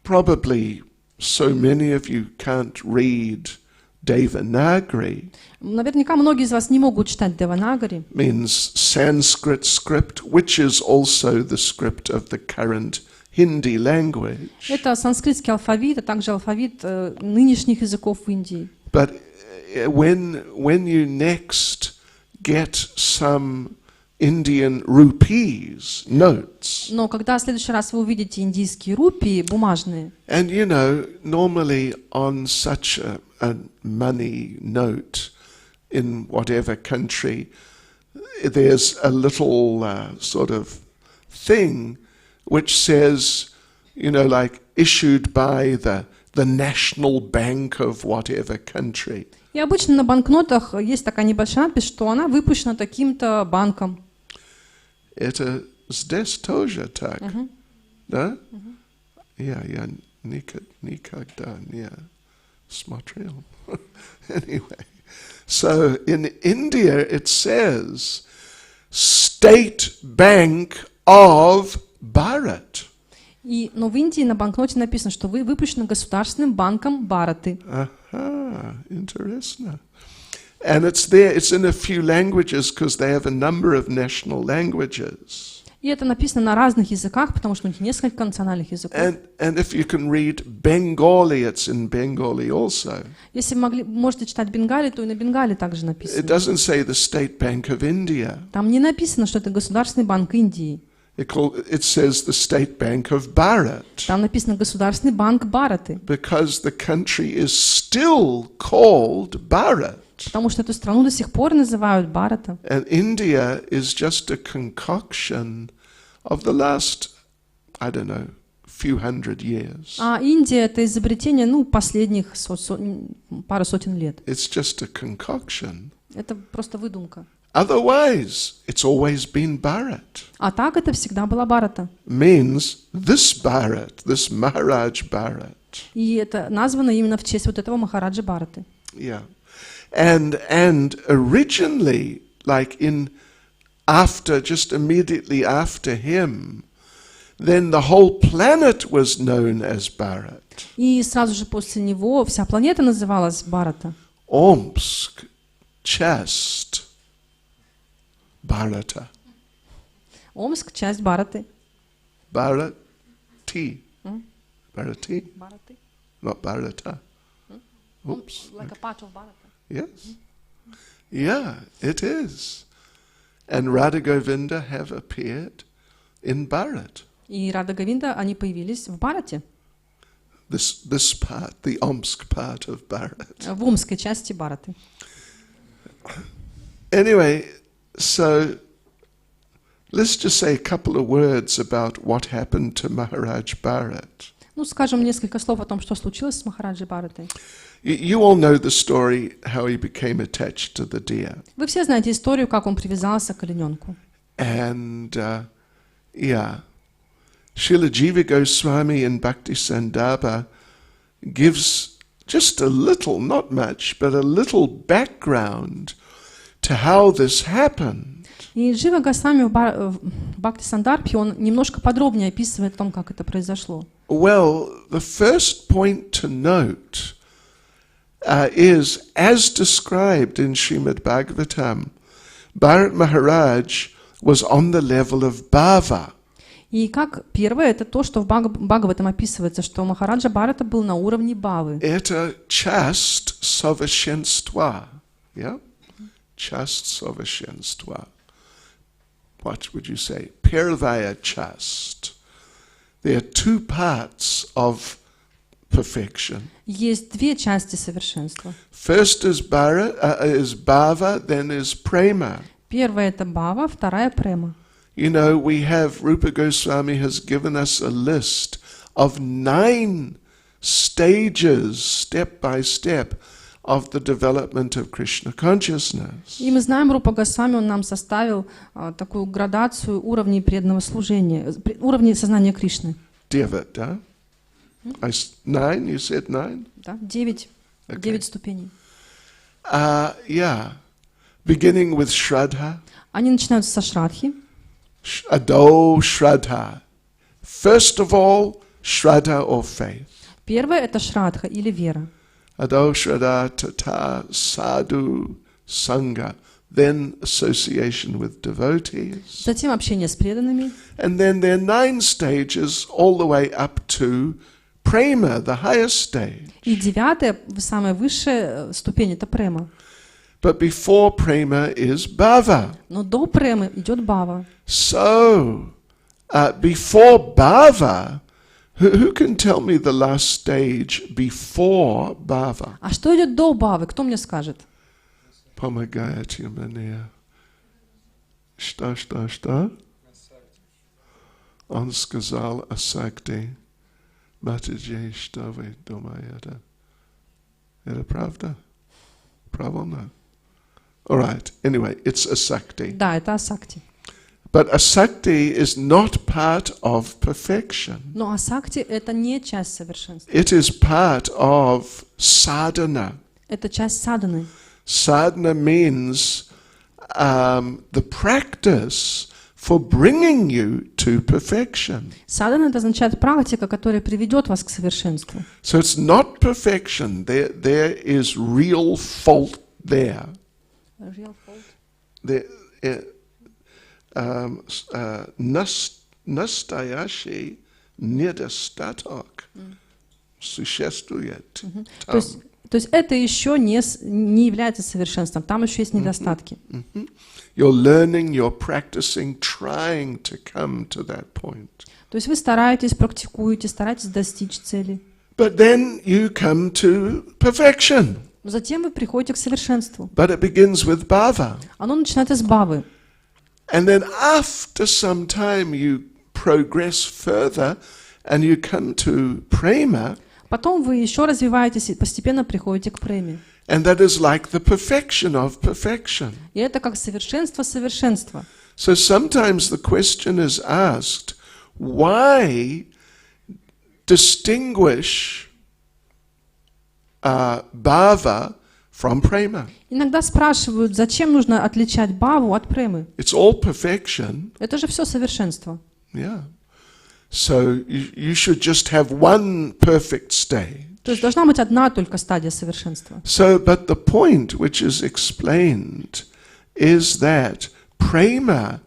probably so many of you can't read Devanagari. Наверняка многие из вас не могут читать Деванагари. Means Sanskrit script, which is also the script of the current Hindi language. Это санскритский алфавит, а также алфавит нынешних языков в Индии. But when you next get some Indian rupees, notes. Но когда в следующий раз вы увидите индийские рупии бумажные, And you know, normally on such a money note in whatever country, there's a little sort of thing which says, you know, like issued by the national bank of whatever country. и обычно на банкнотах есть такая небольшая надпись, что она выпущена таким-то банком. Это здесь тоже так, да? Я никогда не смотрел. Anyway, so in India it says State Bank of Bharat. Но в Индии на банкноте написано, что вы выпущены Государственным банком Бхараты. Interesting. And it's there, it's in a few languages because they have a number of national languages. И это написано на разных языках, потому что у них несколько национальных языков. And if you can read Bengali, it's in Bengali also. Если можете читать бенгали, то и на бенгале также It написано. doesn't say the State Bank of India. Там не написано, что это Государственный банк Индии. It says the State Bank of Bharat. Там написано Государственный банк Бхараты. Because the country is still called Bharat. Потому что эту страну до сих пор называют Бхарата. And India is just a concoction of the last, I don't know, few hundred years. А Индия — это изобретение, последних пару сотен лет. It's just a concoction. Это просто выдумка. Otherwise, it's always been Bharat. А так это всегда была Бхарата. Means this Bharat, this Maharaj Bharat. И это названо именно в честь вот этого Махараджа Бхараты. Yeah. And originally, like just immediately after him, then the whole planet was known as Bharat. И сразу же после него вся планета называлась Бхарата. Омск, часть Bharata. Омск — часть Бхараты. Bharati. Bharati? Bharati. Not Bharata. Oops. Like a part of Bharata. Yes. Yeah, it is. And Radha Govinda have appeared in Bharat. И Рада Говинда, они появились в Бхарате. This part, the Omsk part of Bharat. В омской части Бхараты. Anyway, so let's just say a couple of words about what happened to Maharaj Bharat. Скажем несколько слов о том, что случилось с Махараджей Бхаратой. You all know the story how he became attached to the deer. Вы все знаете историю, как он привязался к олененку. And Srila Jiva Goswami in Bhakti Sandarbha gives just a little, not much, but a little background to how this happened. И Джива Госвами в Бхакти Сандарбхе, он немножко подробнее описывает о том, как это произошло. Well, the first point to note is, as described in Shrimad Bhagavatam, Bharat Maharaj was on the level of bhava. И как первое, это то, что в Бхагаватам описывается, что Махараджа Бхарата был на уровне бхавы. Это часть совершенства. Yeah? Часть совершенства. What would you say? Первая часть. There are two parts of perfection. Есть две части совершенства. First is bhava, then is prema. Первая — это бхава, вторая — према. You know, we have, Rupa Goswami has given us a list of 9 stages, step by step, of the development of Krishna consciousness. И мы знаем, Рупа Госвами, он нам составил такую градацию уровней преданного служения, уровней сознания Кришны. 9, да? 9, you said 9? Да, 9. Okay. 9 ступеней. Yeah. Beginning with Shraddha. Они начинаются со Шрадхи. Ado Shraddha. First of all, Shraddha or faith. Первое — это Шрадха или вера. Ado Shraddha Tata Sadhu Sangha. Then association with devotees. Затем общение с преданными. And then there are 9 stages all the way up to prema, the highest stage. И 9-я, самая высшая ступень — это према. But before prema is bhava. Но до премы идет бхава. So, before bhava, who can tell me the last stage before bhava? А что идет до бхавы? Кто мне скажет? Помогайте мне. Что? Он сказал о сакти. Матаджи, что вы думаете? Это правда? Правильно? All right. Anyway, it's a sakti. Да, это асакти. But asakti is not part of perfection. Но асакти — это не часть совершенства. It is part of sadhana. Это часть садханы. Sadhana means the practice for bringing you to perfection. Садхана — это означает практика, которая приведет вас к совершенству. So it's not perfection. There is real fault there. Real fault. There, nastayashi недостаток существует. То есть это еще не является совершенством, там еще есть недостатки. You're learning, you're practicing, trying to come to that point. То есть вы стараетесь, практикуете, стараетесь достичь цели. But then you come to perfection. Но затем вы приходите к совершенству. But it begins with bhava. Оно начинается с бхавы. And then after some time you progress further and you come to prema. Потом вы еще развиваетесь и постепенно приходите к преме. And that is like the perfection of perfection. И это как совершенство совершенства. So sometimes the question is asked, why distinguish bhava from prema? Иногда спрашивают, зачем нужно отличать бхаву от премы? It's all perfection. Это же все совершенство. Yeah. So you should just have one perfect state. То есть должна быть одна только стадия совершенства. So, but the point which is explained is that prema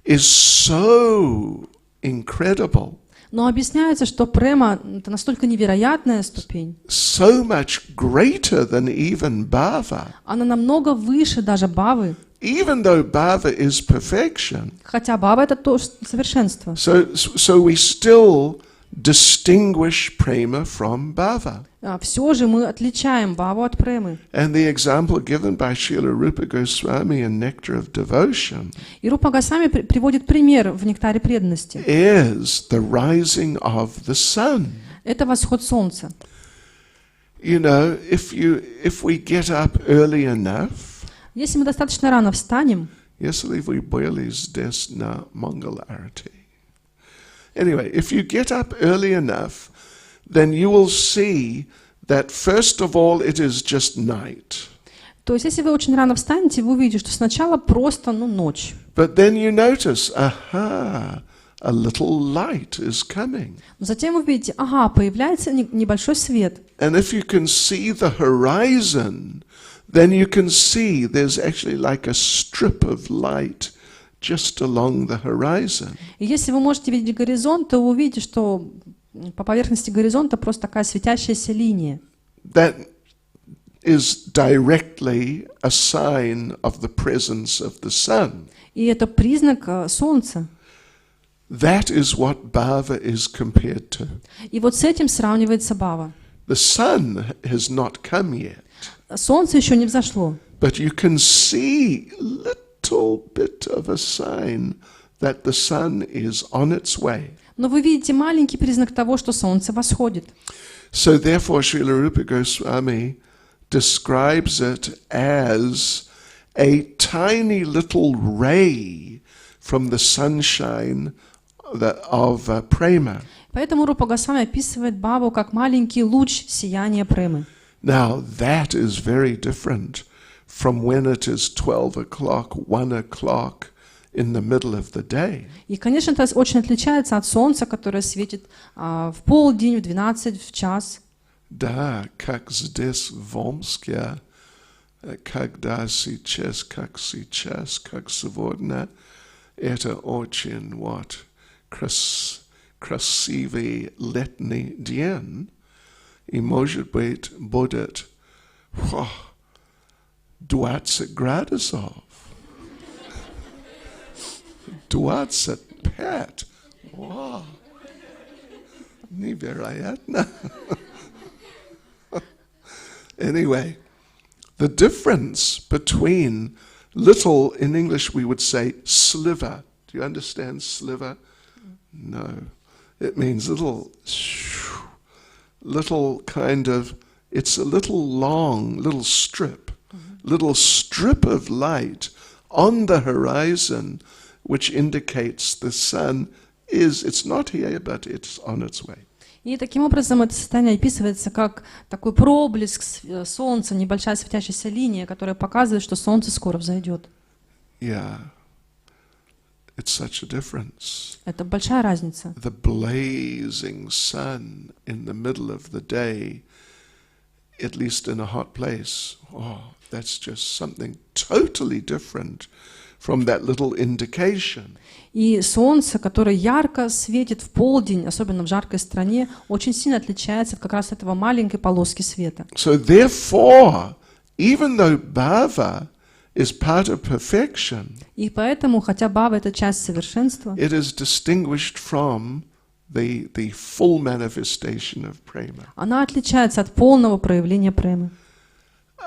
is so incredible, Но объясняется, что према — это настолько невероятная ступень. so much greater than even bhava. Она намного выше даже бхавы. Even though bhava is perfection, Хотя бхава — это тоже совершенство. so we still distinguish prema from bhava. Все же мы отличаем бхаву от премы. And the example given by Srila Rupa Goswami in Nectar of Devotion И Рупа Госвами приводит пример в «Нектаре преданности». is the rising of the sun. Это восход солнца. You know, if we get up early enough, Если мы достаточно рано встанем, если вы были здесь на Mangala Arati. Anyway, if you get up early enough, then you will see that first of all it is just night. то есть если вы очень рано встанете, вы увидите, что сначала просто ночь. But then you notice, aha, a little light is coming. Но затем вы видите, появляется небольшой свет. And if you can see the horizon, then you can see there's actually like a strip of light just along the horizon. И если вы можете видеть горизонт, то вы увидите, что по поверхности горизонта просто такая светящаяся линия. That is directly a sign of the presence of the sun. И это признак солнца. That is what bhava is compared to. И вот с этим сравнивается бхава. The sun has not come yet, Солнце еще не взошло. but you can see little bit of a sign that the sun is on its way. Но вы видите маленький признак того, что солнце восходит. So therefore Srila Rupa Goswami describes it as a tiny little ray from the sunshine of prema. Поэтому Рупа Госвами описывает бхаву как маленький луч сияния премы. Now that is very different from when it is 12 o'clock, 1 o'clock in the middle of the day. И, конечно, это очень отличается от солнца, которое светит в полдень, в 12, в час. Да, как здесь в Омске, когда сейчас, как сегодня, это очень красивый летний день, и, может быть, будет 20 градусов. 25. Wow. Невероятно. Anyway, the difference between little, in English we would say sliver. Do you understand sliver? No. It means little kind of, it's a little long, little strip of light on the horizon which indicates the sun it's not here, but it's on its way. И таким образом это состояние описывается как такой проблеск солнца, небольшая светящаяся линия, которая показывает, что солнце скоро взойдет. Yeah. It's such a difference. Это большая разница. The blazing sun in the middle of the day, at least in a hot place, that's just something totally different from that little indication. И солнце, которое ярко светит в полдень, особенно в жаркой стране, очень сильно отличается от как раз этого маленькой полоски света. So therefore, even though bhava is part of perfection, И поэтому, хотя бхава — это часть совершенства, it is distinguished from the full manifestation of prema. она отличается от полного проявления премы.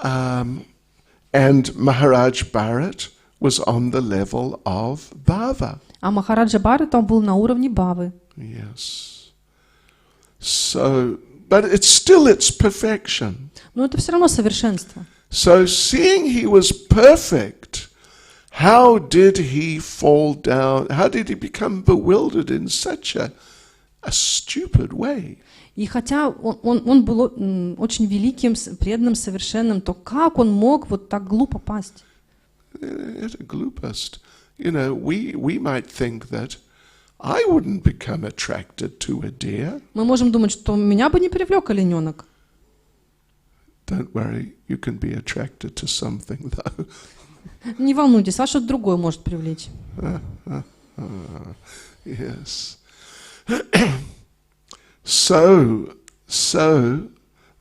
And Maharaj Bharat was on the level of bhava. А Махараджа Бхарата был на уровне бхавы. Yes. So, but it's still its perfection. Но это все равно совершенство. So, seeing he was perfect, how did he fall down? How did he become bewildered in such a stupid way? И хотя он был очень великим, преданным, совершенным, то как он мог вот так глупо пасть? Это глупость. You know, we might think that I wouldn't become attracted to a deer. Мы можем думать, что меня бы не привлек олененок. Don't worry, you can be attracted to something though. Не волнуйтесь, вас что-то другое может привлечь. Yes. So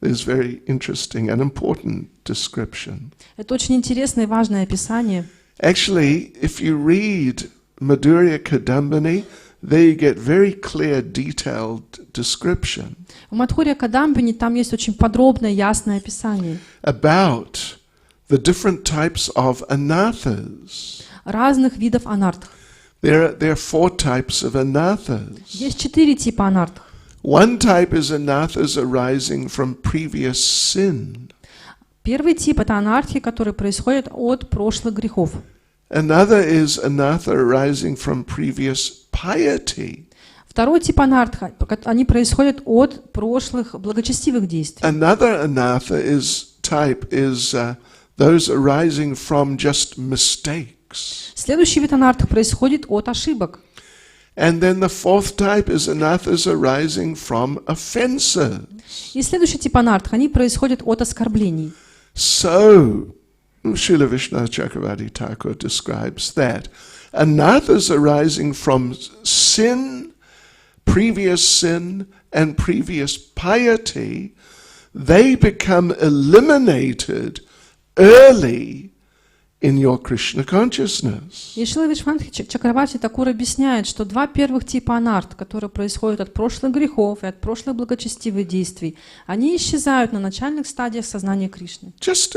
there's very interesting and important description. Это очень интересное и важное описание. Actually, if you read Madhurya Kadambini, there you get very clear, detailed description. В Мадхурья Кадамбини там есть очень подробное, ясное описание About the different types of anathas. разных видов анартх. There are 4 types of anathas. Есть 4 типа анартх. One type is anathas arising from previous sin. Первый тип — это анархии, которые происходят от прошлых грехов. Another is anatha arising from previous piety. Второй тип анартха, они происходят от прошлых благочестивых действий. Another anatha type is those arising from just mistakes. Следующий вид анартх происходит от ошибок. And then the 4th type is anathas arising from offenses. И следующий тип анартх, они происходят от оскорблений. So, Srila Vishnu Chakravarti Thakur describes that anathas arising from sin, previous sin, and previous piety, they become eliminated early in your Krishna consciousness. И Шрила Вишванатха Чакраварти Такур объясняет, что 2 первых типа анарт, которые происходят от прошлых грехов и от прошлых благочестивых действий, они исчезают на начальных стадиях сознания Кришны. Just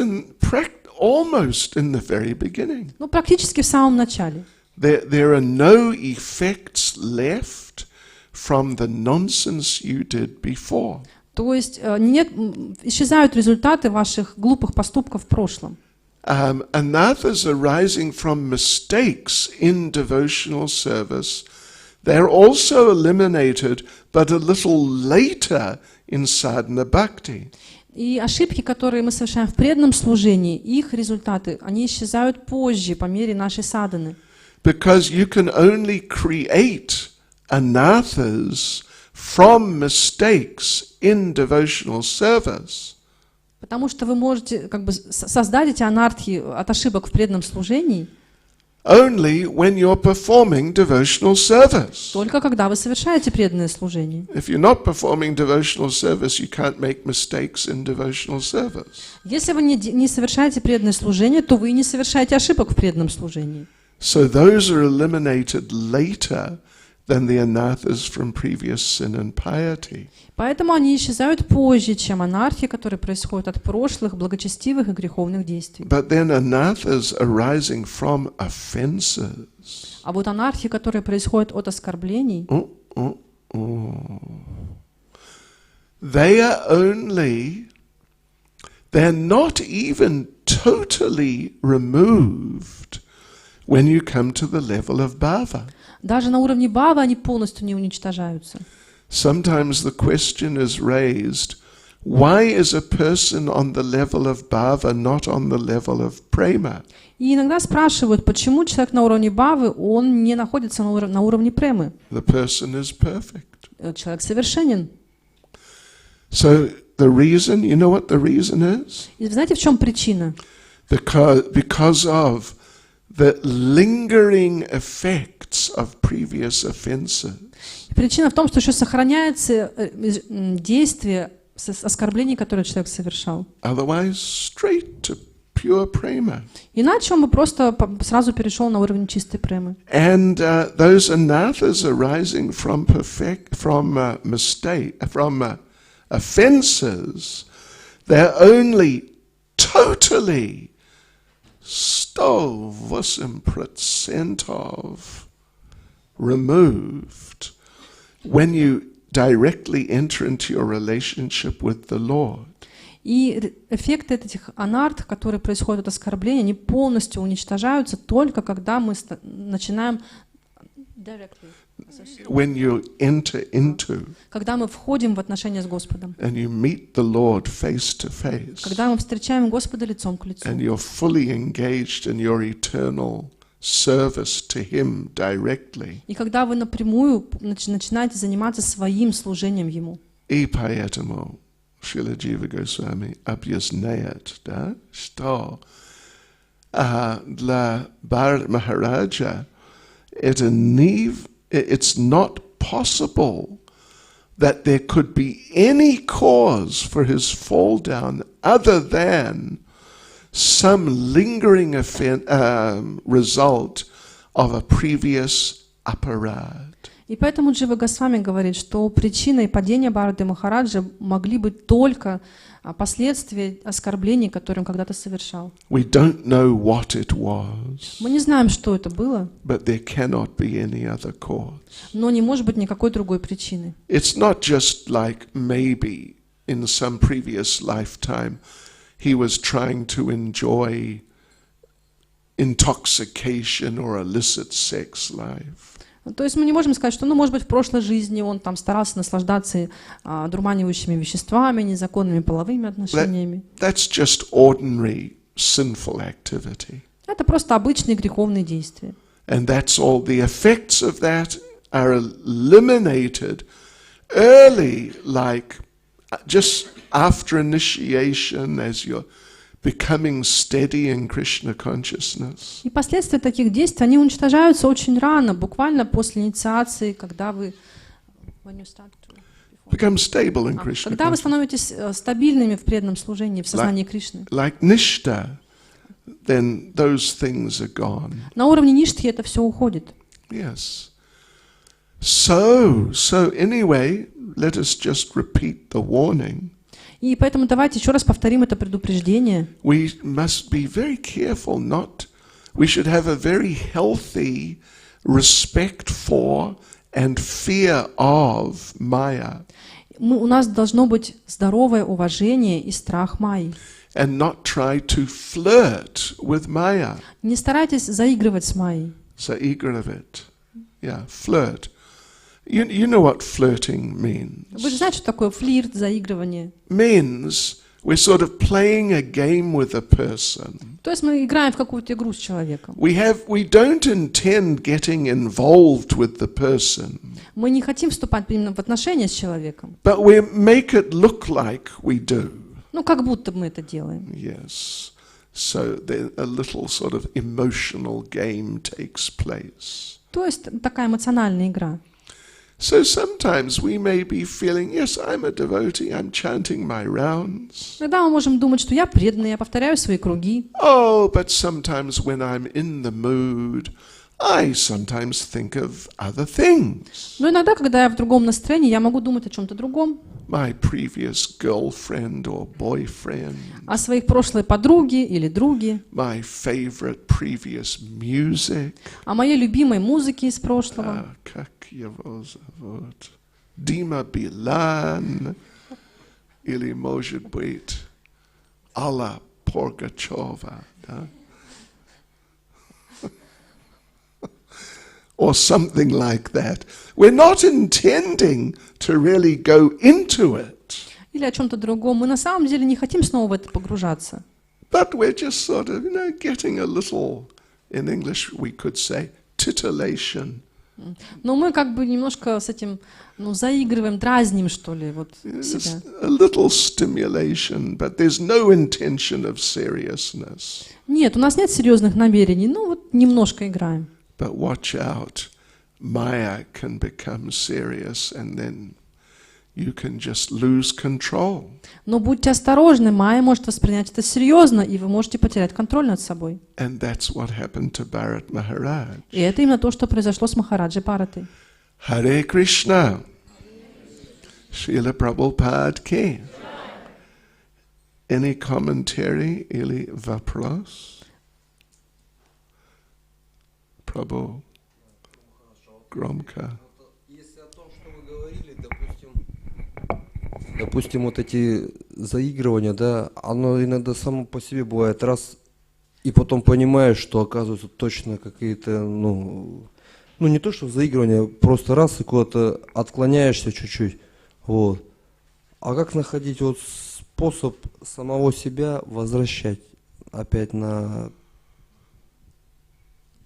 almost in the very beginning. Ну, практически в самом начале. There are no effects left from the nonsense you did before. То есть исчезают результаты ваших глупых поступков в прошлом. Anathas arising from mistakes in devotional service, they're also eliminated, but a little later in sadhana bhakti. И ошибки, которые мы совершаем в преданном служении, их результаты, они исчезают позже, по мере нашей садханы. Because you can only create anathas from mistakes in devotional service. Потому что вы можете создать эти анархии от ошибок в преданном служении only when you're performing devotional service. только когда вы совершаете преданное служение. If you're not performing devotional service, you can't make mistakes in devotional service. Если вы не совершаете преданное служение, то вы не совершаете ошибок в преданном служении. So those are eliminated later than the anathas from previous sin and piety. Поэтому они исчезают позже, чем анархии, которые происходят от прошлых благочестивых и греховных действий. But then anathas arising from offenses. А вот анархии, которые происходят от оскорблений, they're not even totally removed when you come to the level of bhava. Даже на уровне бхавы они полностью не уничтожаются. Sometimes the question is raised, why is a person on the level of bhava not on the level of prema? И иногда спрашивают, почему человек на уровне бхавы, он не находится на уровне премы. The person is perfect. Человек совершенен. So the reason, you know what the reason is? И знаете, в чем причина? Because of the lingering effects of previous offenses. Причина в том, что еще сохраняется действие оскорблений, которые человек совершал. Otherwise, straight to pure prema. Iначе он бы просто сразу перешел на уровень чистой премы. And those anathas arising from offenses, they're only totally 100% removed when you directly enter into your relationship with the Lord. И эффекты этих анарт, которые происходят от оскорбления, они полностью уничтожаются только когда мы начинаем when you enter into, когда мы входим в отношения с Господом, and you meet the Lord face to face, когда мы встречаем Господа лицом к лицу, and you're fully engaged in your eternal service to Him directly. И когда вы напрямую начинаете заниматься своим служением Ему. И поэтому Шрила Джива Госвами объясняет, да, что для Bharat Maharaja it's not possible that there could be any cause for his fall down other than some lingering result of a previous aparad. И поэтому Джива Госвами говорит, что причиной падения Бхараты Махараджа могли быть только последствия оскорблений, которые он когда-то совершал. We don't know what it was, Мы не знаем, что это было, but there cannot be any other cause. но не может быть никакой другой причины. It's not just like maybe in some previous lifetime he was trying to enjoy intoxication or illicit sex life. То есть мы не можем сказать, что, может быть, в прошлой жизни он там старался наслаждаться дурманивающими веществами, незаконными половыми отношениями. That's just ordinary sinful activity. Это просто обычные греховные действия. And that's all. The effects of that are eliminated early, like just after initiation, as you're becoming steady in Krishna consciousness. И последствия таких действий, они уничтожаются очень рано, буквально после инициации, когда вы Become stable in Krishna когда вы consciousness. становитесь стабильными в преданном служении, в сознании Кришны. Like Nishta, then those things are gone. На уровне ништхи это все уходит. Yes. So anyway, let us just repeat the warning. И поэтому давайте еще раз повторим это предупреждение. We must be very careful we should have a very healthy respect for and fear of Maya. У нас должно быть здоровое уважение и страх Майи. And not try to flirt with Maya. Не старайтесь заигрывать с Майей. Заигрывать. Yeah, flirt. You know what flirting means. Вы же знаете, что такое флирт, заигрывание? Means we're sort of playing a game with a person. То есть мы играем в какую-то игру с человеком. We don't intend getting involved with the person. Мы не хотим вступать именно в отношения с человеком. But we make it look like we do. Как будто мы это делаем. Yes. So then a little sort of emotional game takes place. То есть такая эмоциональная игра. So sometimes we may be feeling, yes, I'm a devotee, I'm chanting my rounds. Иногда мы можем думать, что я преданный, я повторяю свои круги. Oh, but sometimes when I'm in the mood, I sometimes think of other things. Но иногда, когда я в другом настроении, я могу думать о чем-то другом. My previous girlfriend or boyfriend. О своих прошлой подруге или друге. My favorite previous music. О моей любимой музыке из прошлого. Как его зовут? Дима Билан. Или, может быть, Алла Пугачева. Да? or something like that. We're not intending to really go into it. Или о чем-то другом. Мы на самом деле не хотим снова в это погружаться. But we're just sort of, getting a little, in English we could say, titillation. Но мы как бы немножко с этим, заигрываем, дразним, что ли, вот себя. A little stimulation, but there's no intention of seriousness. Нет, у нас нет серьезных намерений, вот немножко играем. But watch out, Maya can become serious and then you can just lose control. Но будьте осторожны, Майя может воспринять это серьезно, и вы можете потерять контроль над собой. And that's what happened to Bharat Maharaj. И это именно то, что произошло с Махараджей Бхаратой. Hare Krishna. Srila Prabhupada ki. Any commentary или вопрос? Прабhu, громко. Если о том, что вы говорили, допустим, вот эти заигрывания, да, оно иногда само по себе бывает раз, и потом понимаешь, что оказывается точно какие-то, не то что заигрывания, просто раз и куда-то отклоняешься чуть-чуть, вот. А как находить вот способ самого себя возвращать опять на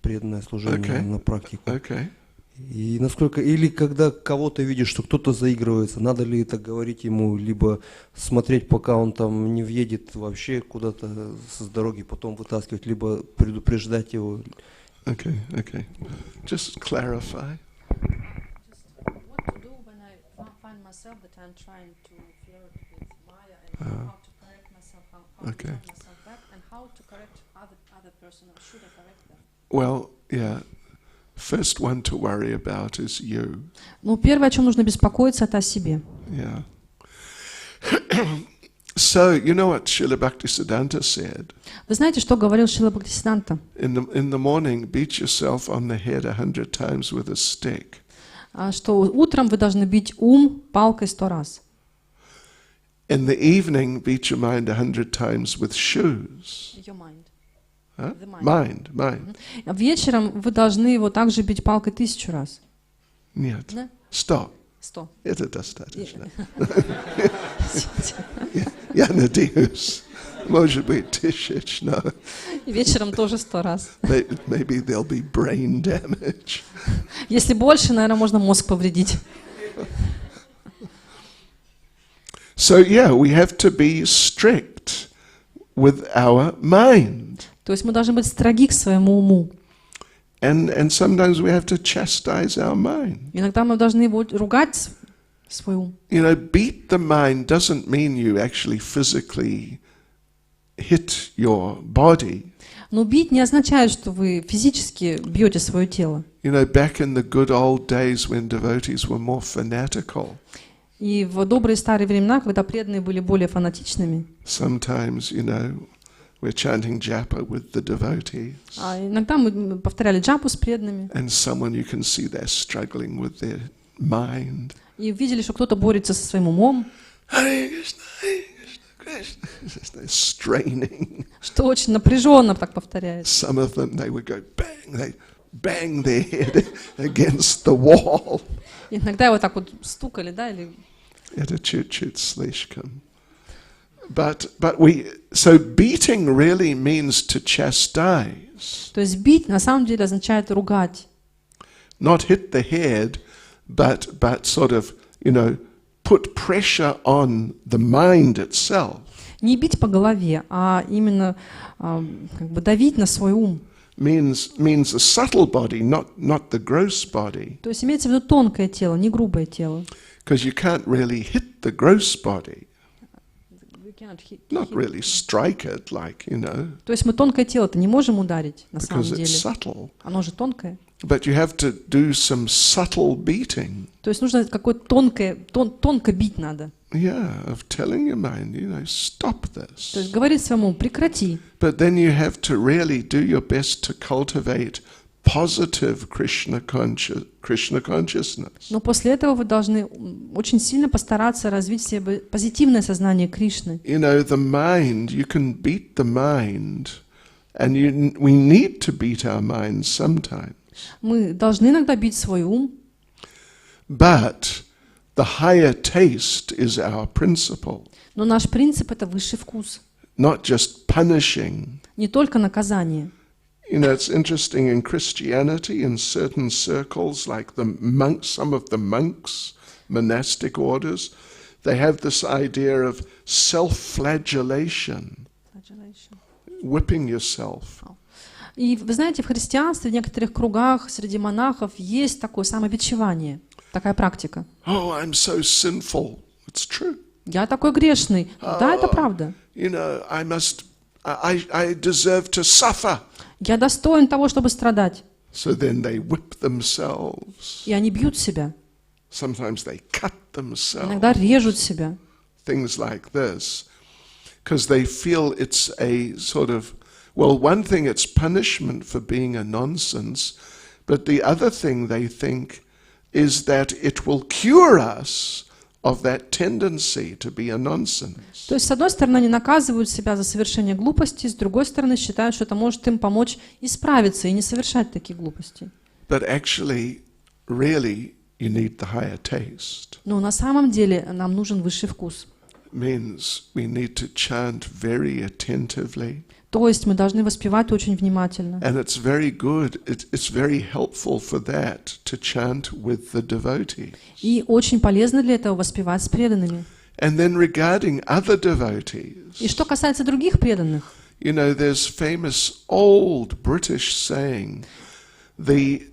преданное служение, на практику? Okay. И насколько, или когда кого-то видишь, что кто-то заигрывается, надо ли это говорить ему, либо смотреть, пока он там не въедет вообще куда-то с дороги, потом вытаскивать, либо предупреждать его. Okay. Just clarify. What to do when I find myself that I'm trying to flirt with Maya and how to correct myself, how to turn myself back, and how to correct other person, or should I correct them? Well, yeah. First one to worry about is you. Первое, о чем нужно беспокоиться, это о себе. Yeah. So, you know what Srila Bhaktisiddhanta said? Вы знаете, что говорил Шрила Бхактисиддханта? In the morning, beat yourself on the head 100 times with a stick. Что утром вы должны бить ум палкой 100 раз. In the evening, beat your mind 100 times with shoes. Your mind. Huh? The mind. Mind. Вечером вы должны его также бить палкой 1000 раз. Нет. Да? 100. 100. Это достаточно. Я надеюсь. Может быть, 1000, no. И вечером тоже 100 раз. Maybe there'll be brain damage. Если больше, наверное, можно мозг повредить. So yeah, we have to be strict with our mind. То есть мы должны быть строги к своему уму. And sometimes we have to chastise our mind. Иногда мы должны его ругать, свой ум. Beat the mind doesn't mean you actually physically hit your body. Но бить не означает, что вы физически бьете свое тело. Back in the good old days when devotees were more fanatical. И в добрые старые времена, когда преданные были более фанатичными, sometimes, we're chanting japa with the devotees. Иногда мы повторяли джапу с преданными. And someone you can see they're struggling with their mind. И видели, что кто-то борется со своим умом. Hare Krishna, Hare Krishna, Krishna. They're straining. Что очень напряженно так повторяет. Some of them, they would go bang, they bang their head against the wall. Иногда его так вот стукали, да, или... Это чуть-чуть слишком. But so beating really means to chastise. То есть бить на самом деле означает ругать. Not hit the head, but sort of, put pressure on the mind itself. Не бить по голове, а именно как бы давить на свой ум. Means a subtle body, not the gross body. То есть имеется в виду тонкое тело, не грубое тело. Because you can't really hit the gross body. Not really strike it, like, То есть мы тонкое тело-то не можем ударить, на самом because деле. it's subtle. Оно же тонкое. But you have to do some subtle beating. То есть нужно какое-то тонко бить надо. Yeah, of telling your mind, stop this. То есть говорить своему, прекрати. But then you have to really do your best to cultivate positive Krishna consciousness. Но после этого вы должны очень сильно постараться развить в себе позитивное сознание Кришны. The mind, you can beat the mind, and we need to beat our minds sometimes. Мы должны иногда бить свой ум, But the higher taste is our principle, но наш принцип — это высший вкус, not just punishing. не только наказание. You know, it's interesting in Christianity, in certain circles, like the monks, some of the monks, monastic orders, they have this idea of self-flagellation, whipping yourself. И вы знаете, в христианстве, в некоторых кругах, среди монахов есть такое самобичевание, такая практика. Oh, I'm so sinful. It's true. Я такой грешный. Да, это правда. You know, I deserve to suffer. Я достоин того, чтобы страдать. So then they whip themselves. И они бьют себя. Sometimes they cut themselves. Иногда режут себя. Things like this. Because they feel it's a sort of, well, one thing, it's punishment for being a nonsense, but the other thing they think is that it will cure us of that tendency to be a nonsense. То есть, с одной стороны, они наказывают себя за совершение глупостей, с другой стороны, считают, что это может им помочь исправиться и не совершать таких глупостей. But actually, really, you need the higher taste. Но на самом деле нам нужен высший вкус. Means we need to chant very attentively. То есть мы должны воспевать очень внимательно. And it's very good, it's very helpful for that, to chant with the devotees. И очень полезно для этого воспевать с преданными. And then regarding other devotees, И что касается других преданных, you know, there's famous old British saying, the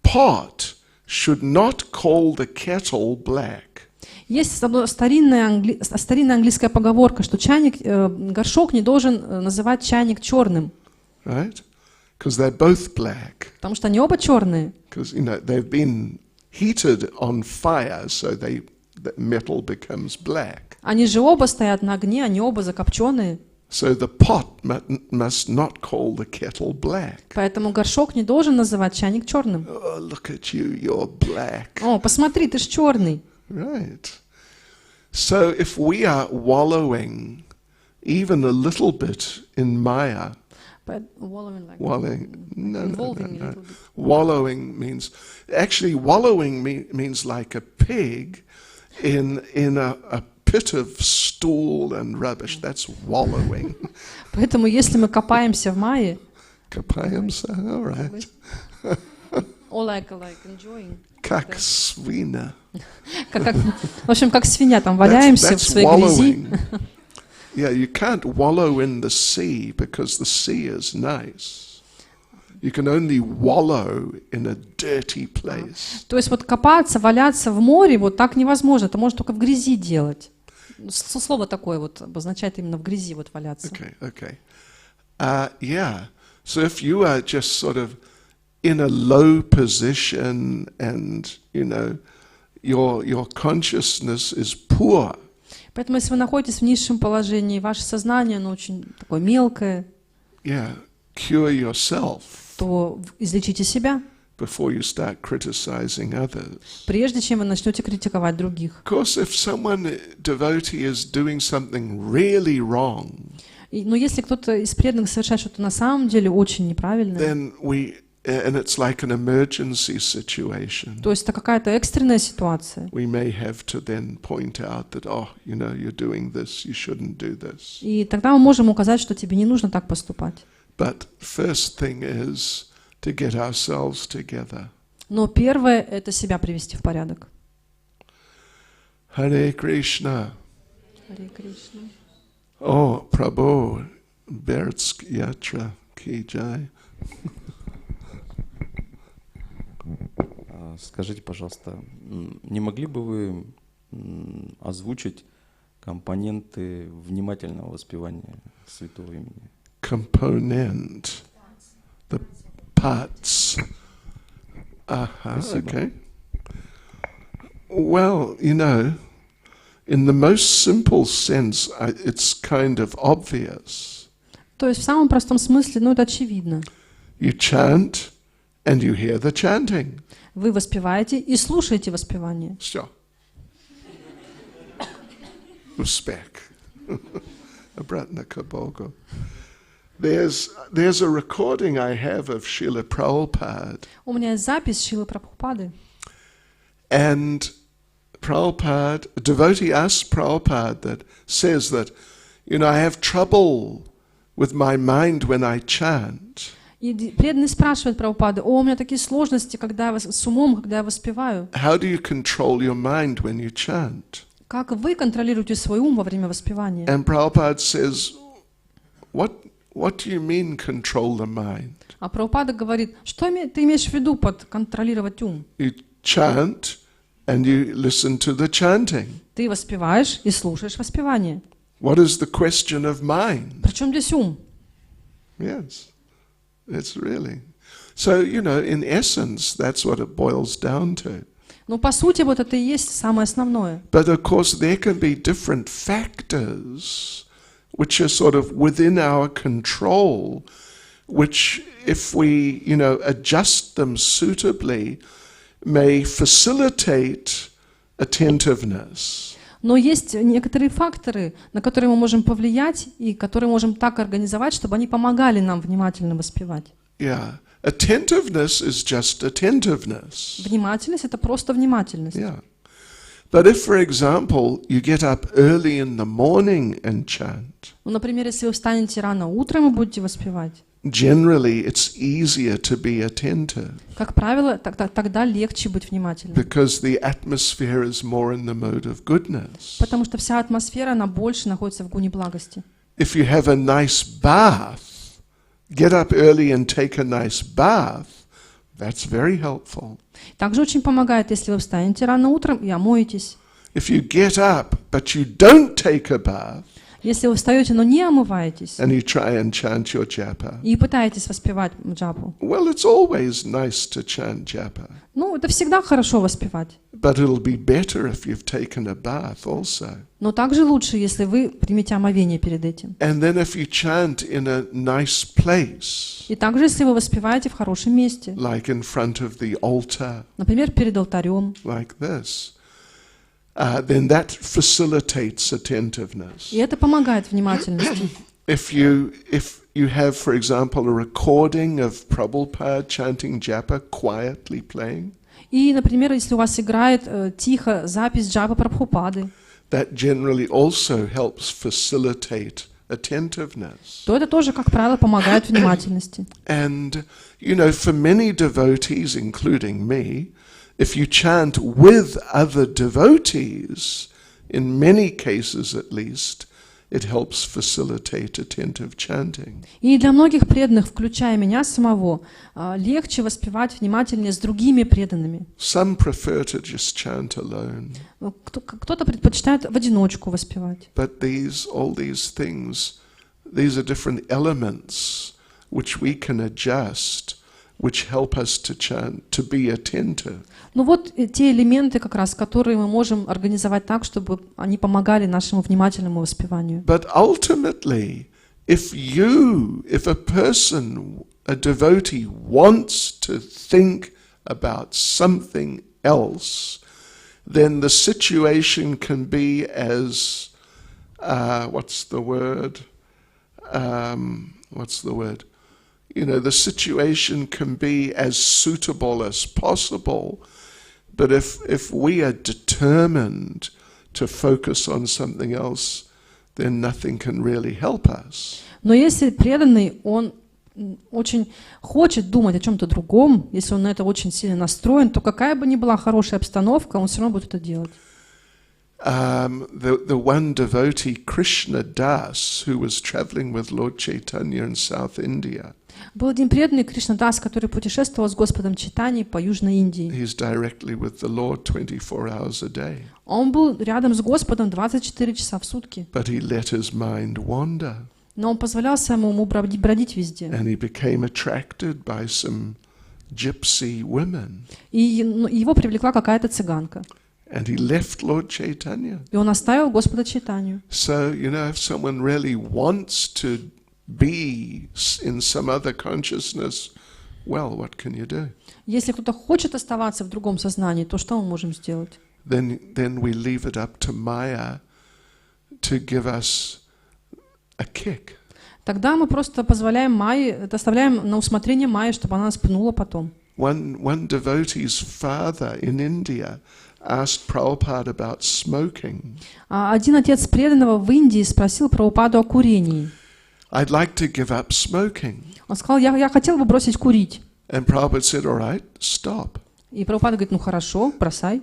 pot should not call the kettle black. есть старинная английская поговорка, что горшок не должен называть чайник черным. Right? Because they're both black. Потому что они оба черные. Because, you know, they've been heated on fire, so the metal becomes black. Они же оба стоят на огне, они оба закопченные. So the pot must not call the kettle black. Поэтому горшок не должен называть чайник черным. Oh, look at you, you're black. О, посмотри, ты ж черный. Right. So if we are wallowing even a little bit in Maya, wallowing means, actually wallowing means like a pig in a pit of stool and rubbish. That's wallowing. Поэтому если мы копаемся в майе, Копаемся, all right. or like enjoying. Как свинья. В общем, как свинья, там валяемся в своей грязи. Yeah, you can't wallow in the sea because the sea is nice. You can only wallow in a dirty place. То есть вот копаться, валяться в море, вот так невозможно. Это можно только в грязи делать. Слово такое вот обозначает именно в грязи вот валяться. Okay. Yeah. So if you are just sort of in a low position and, you know, your consciousness is poor. Поэтому, если вы находитесь в низшем положении, ваше сознание, оно очень такое мелкое, Yeah, cure yourself то излечите себя, before you start criticizing others. прежде чем вы начнете критиковать других. Of course, if someone, devotee, is doing something really wrong, Но если кто-то из преданных совершает что-то на самом деле очень неправильное, then and it's like an emergency situation. то есть это какая-то экстренная ситуация, We may have to then point out that, oh, you know, you're doing this, you shouldn't do this. и тогда мы можем указать, что тебе не нужно так поступать. But first thing is to get ourselves together. Но первое — это себя привести в порядок. Hare Krishna. Харе Кришна. Oh, Prabhu, Bertsk Yatra Ki Jai. Скажите, пожалуйста, не могли бы вы озвучить компоненты внимательного воспевания святого имени? Component, the parts. Okay. Well, you know, in the most simple sense, it's kind of obvious. То есть в самом простом смысле, это очевидно. You chant and you hear the chanting. Вы воспеваете и слушаете воспевание. Все. Успех. Обратно к Богу. There's a recording I have of Srila Prabhupada, У меня есть запись Шрилы Прабхупады. and Prabhupada, a devotee asks Prabhupada that says that, I have trouble with my mind when I chant. И преданный спрашивает Прабхупады: у меня такие сложности, когда я с умом, когда я воспеваю. How do you control your mind when you chant? Как вы контролируете свой ум во время воспевания? And Prabhupada says, what do you mean control the mind? А Прабхупада говорит: что ты имеешь в виду под контролировать ум? You chant and you listen to the chanting. Ты воспеваешь и слушаешь воспевание. What is the question of mind? Причем здесь ум? Yes, it's really. So, in essence, that's what it boils down to. Ну, по сути, вот это и есть самое основное. But of course, there can be different factors which are sort of within our control, which, if we, adjust them suitably, may facilitate attentiveness. Но есть некоторые факторы, на которые мы можем повлиять и которые можем так организовать, чтобы они помогали нам внимательно воспевать. Yeah. Attentiveness is just attentiveness. Внимательность — это просто внимательность. Yeah. But if, for example, you get up early in the morning and chant, Ну, например, если вы встанете рано утром и будете воспевать, generally it's easier to be attentive как правило, тогда легче быть внимательным. because the atmosphere is more in the mode of goodness. Потому что вся атмосфера, она больше находится в гуне благости. If you have a nice bath, get up early and take a nice bath, that's very helpful. Также очень помогает, если вы встанете рано утром и омоетесь. If you get up but you don't take a bath Если вы встаете, но не омываетесь, and you try and chant your japa, и пытаетесь воспевать джапу, well, it's always nice to chant japa, ну, это всегда хорошо воспевать. but it'll be better if you've taken a bath also. Но также лучше, если вы примете омовение перед этим. And then if you chant in a nice place, И также, если вы воспеваете в хорошем месте, like in front of the altar, например, перед алтарем, like this, then that facilitates attentiveness. и это помогает внимательности. If you have, for example, a recording of Prabhupada chanting japa quietly playing, И, например, если у вас играет тихо запись джапы Прабхупады, that generally also helps facilitate attentiveness. то это тоже, как правило, помогает внимательности. And, for many devotees, including me, if you chant with other devotees, in many cases at least, it helps facilitate attentive chanting. И для многих преданных, включая меня самого, легче воспевать внимательнее с другими преданными. Some prefer to just chant alone. Кто-то предпочитает в одиночку воспевать. But all these things, these are different elements which we can adjust, which help us to chant, to be attentive. Ну вот те элементы, как раз, которые мы можем организовать так, чтобы они помогали нашему внимательному воспеванию. But ultimately, if a person, a devotee, wants to think about something else, then the situation can be as, what's the word? The situation can be as suitable as possible, but if we are determined to focus on something else, then nothing can really help us. Но если преданный, он очень хочет думать о чем-то другом, если он на это очень сильно настроен, то какая бы ни была хорошая обстановка, он все равно будет это делать. The one devotee, Krishna Das, who was traveling with Lord Chaitanya in South India. Был один преданный Кришна Дас, который путешествовал с Господом Чайтаньей по Южной Индии. He's directly with the Lord 24 hours a day. Он был рядом с Господом 24 часа в сутки. But he let his mind wander. Но он позволял своему уму бродить везде. And he became attracted by some gypsy women. И его привлекла какая-то цыганка. And he left Lord Chaitanya. И он оставил Господа Чайтанью. So, if someone really wants to be in some other consciousness, well, what can you do? Если кто-то хочет оставаться в другом сознании, то что мы можем сделать? Then we leave it up to Maya to give us a kick. тогда мы просто позволяем Майе, оставляем на усмотрение Майи, чтобы она нас пнула потом. One devotee's father in India asked Prabhupada about smoking. Один отец преданного в Индии спросил Прабхупаду о курении. I'd like to give up smoking. Он сказал, я хотел бы бросить курить. And Prabhupada said, all right, stop. И Прабхупада говорит, ну хорошо, бросай.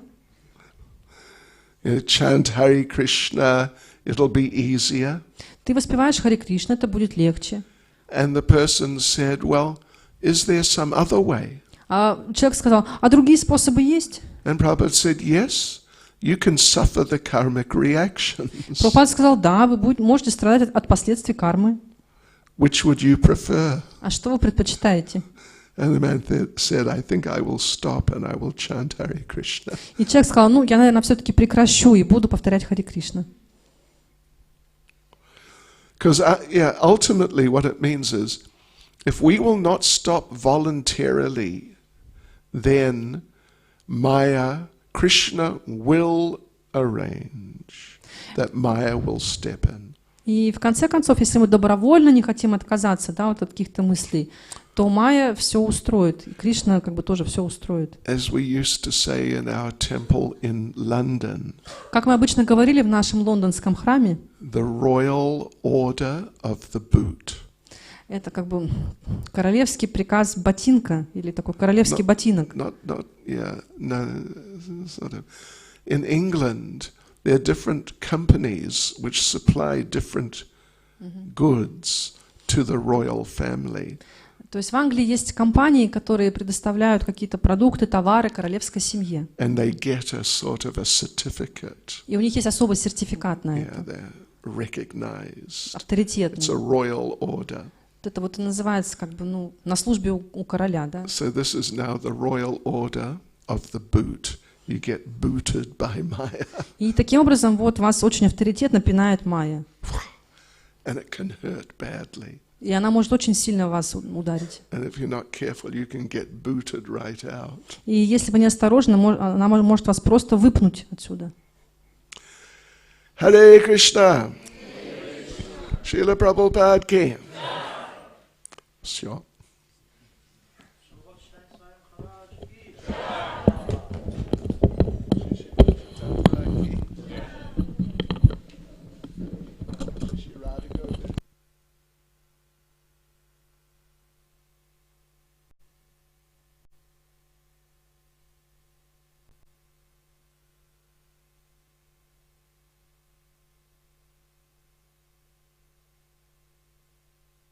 Chant Hare Krishna, it'll be easier. Ты воспеваешь Харе Кришна, это будет легче. And the person said, well, is there some other way? А человек сказал, а другие способы есть? And Prabhupada said, yes, you can suffer the karmic reactions. Прабхупада сказал, да, вы можете страдать от последствий кармы. Which would you prefer? А что вы предпочитаете? And the man said, I think I will stop and I will chant Hare Krishna. И человек сказал, ну, я, наверное, все-таки прекращу и буду повторять Харе Кришна. Because ultimately what it means is, if we will not stop voluntarily, then Maya, Krishna will arrange that Maya will step in. И в конце концов, если мы добровольно не хотим отказаться, да, вот от каких-то мыслей, то Майя все устроит, и Кришна как бы тоже все устроит. As we used to say in our temple in London, Как мы обычно говорили в нашем лондонском храме, the royal order of the boot. это как бы королевский приказ ботинка, или такой королевский ботинок. Sort of. In England, there are different companies which supply different goods to the royal family. То есть в Англии есть компании, которые предоставляют какие-то продукты, товары королевской семье. And they get a sort of a certificate. И у них есть особый сертификат на это. They're recognized. Авторитетный. It's a royal order. Это вот и называется как бы, ну, на службе у короля, да. So this is now the royal order of the boot. You get booted by Maya. И таким образом вот вас очень авторитетно пинает Майя. And it can hurt badly. И она может очень сильно вас ударить. And if you're not careful, you can get booted right out. И если вы не осторожны, она может вас просто выпнуть отсюда. Hare Krishna. Srila Prabhupada ki. Sure.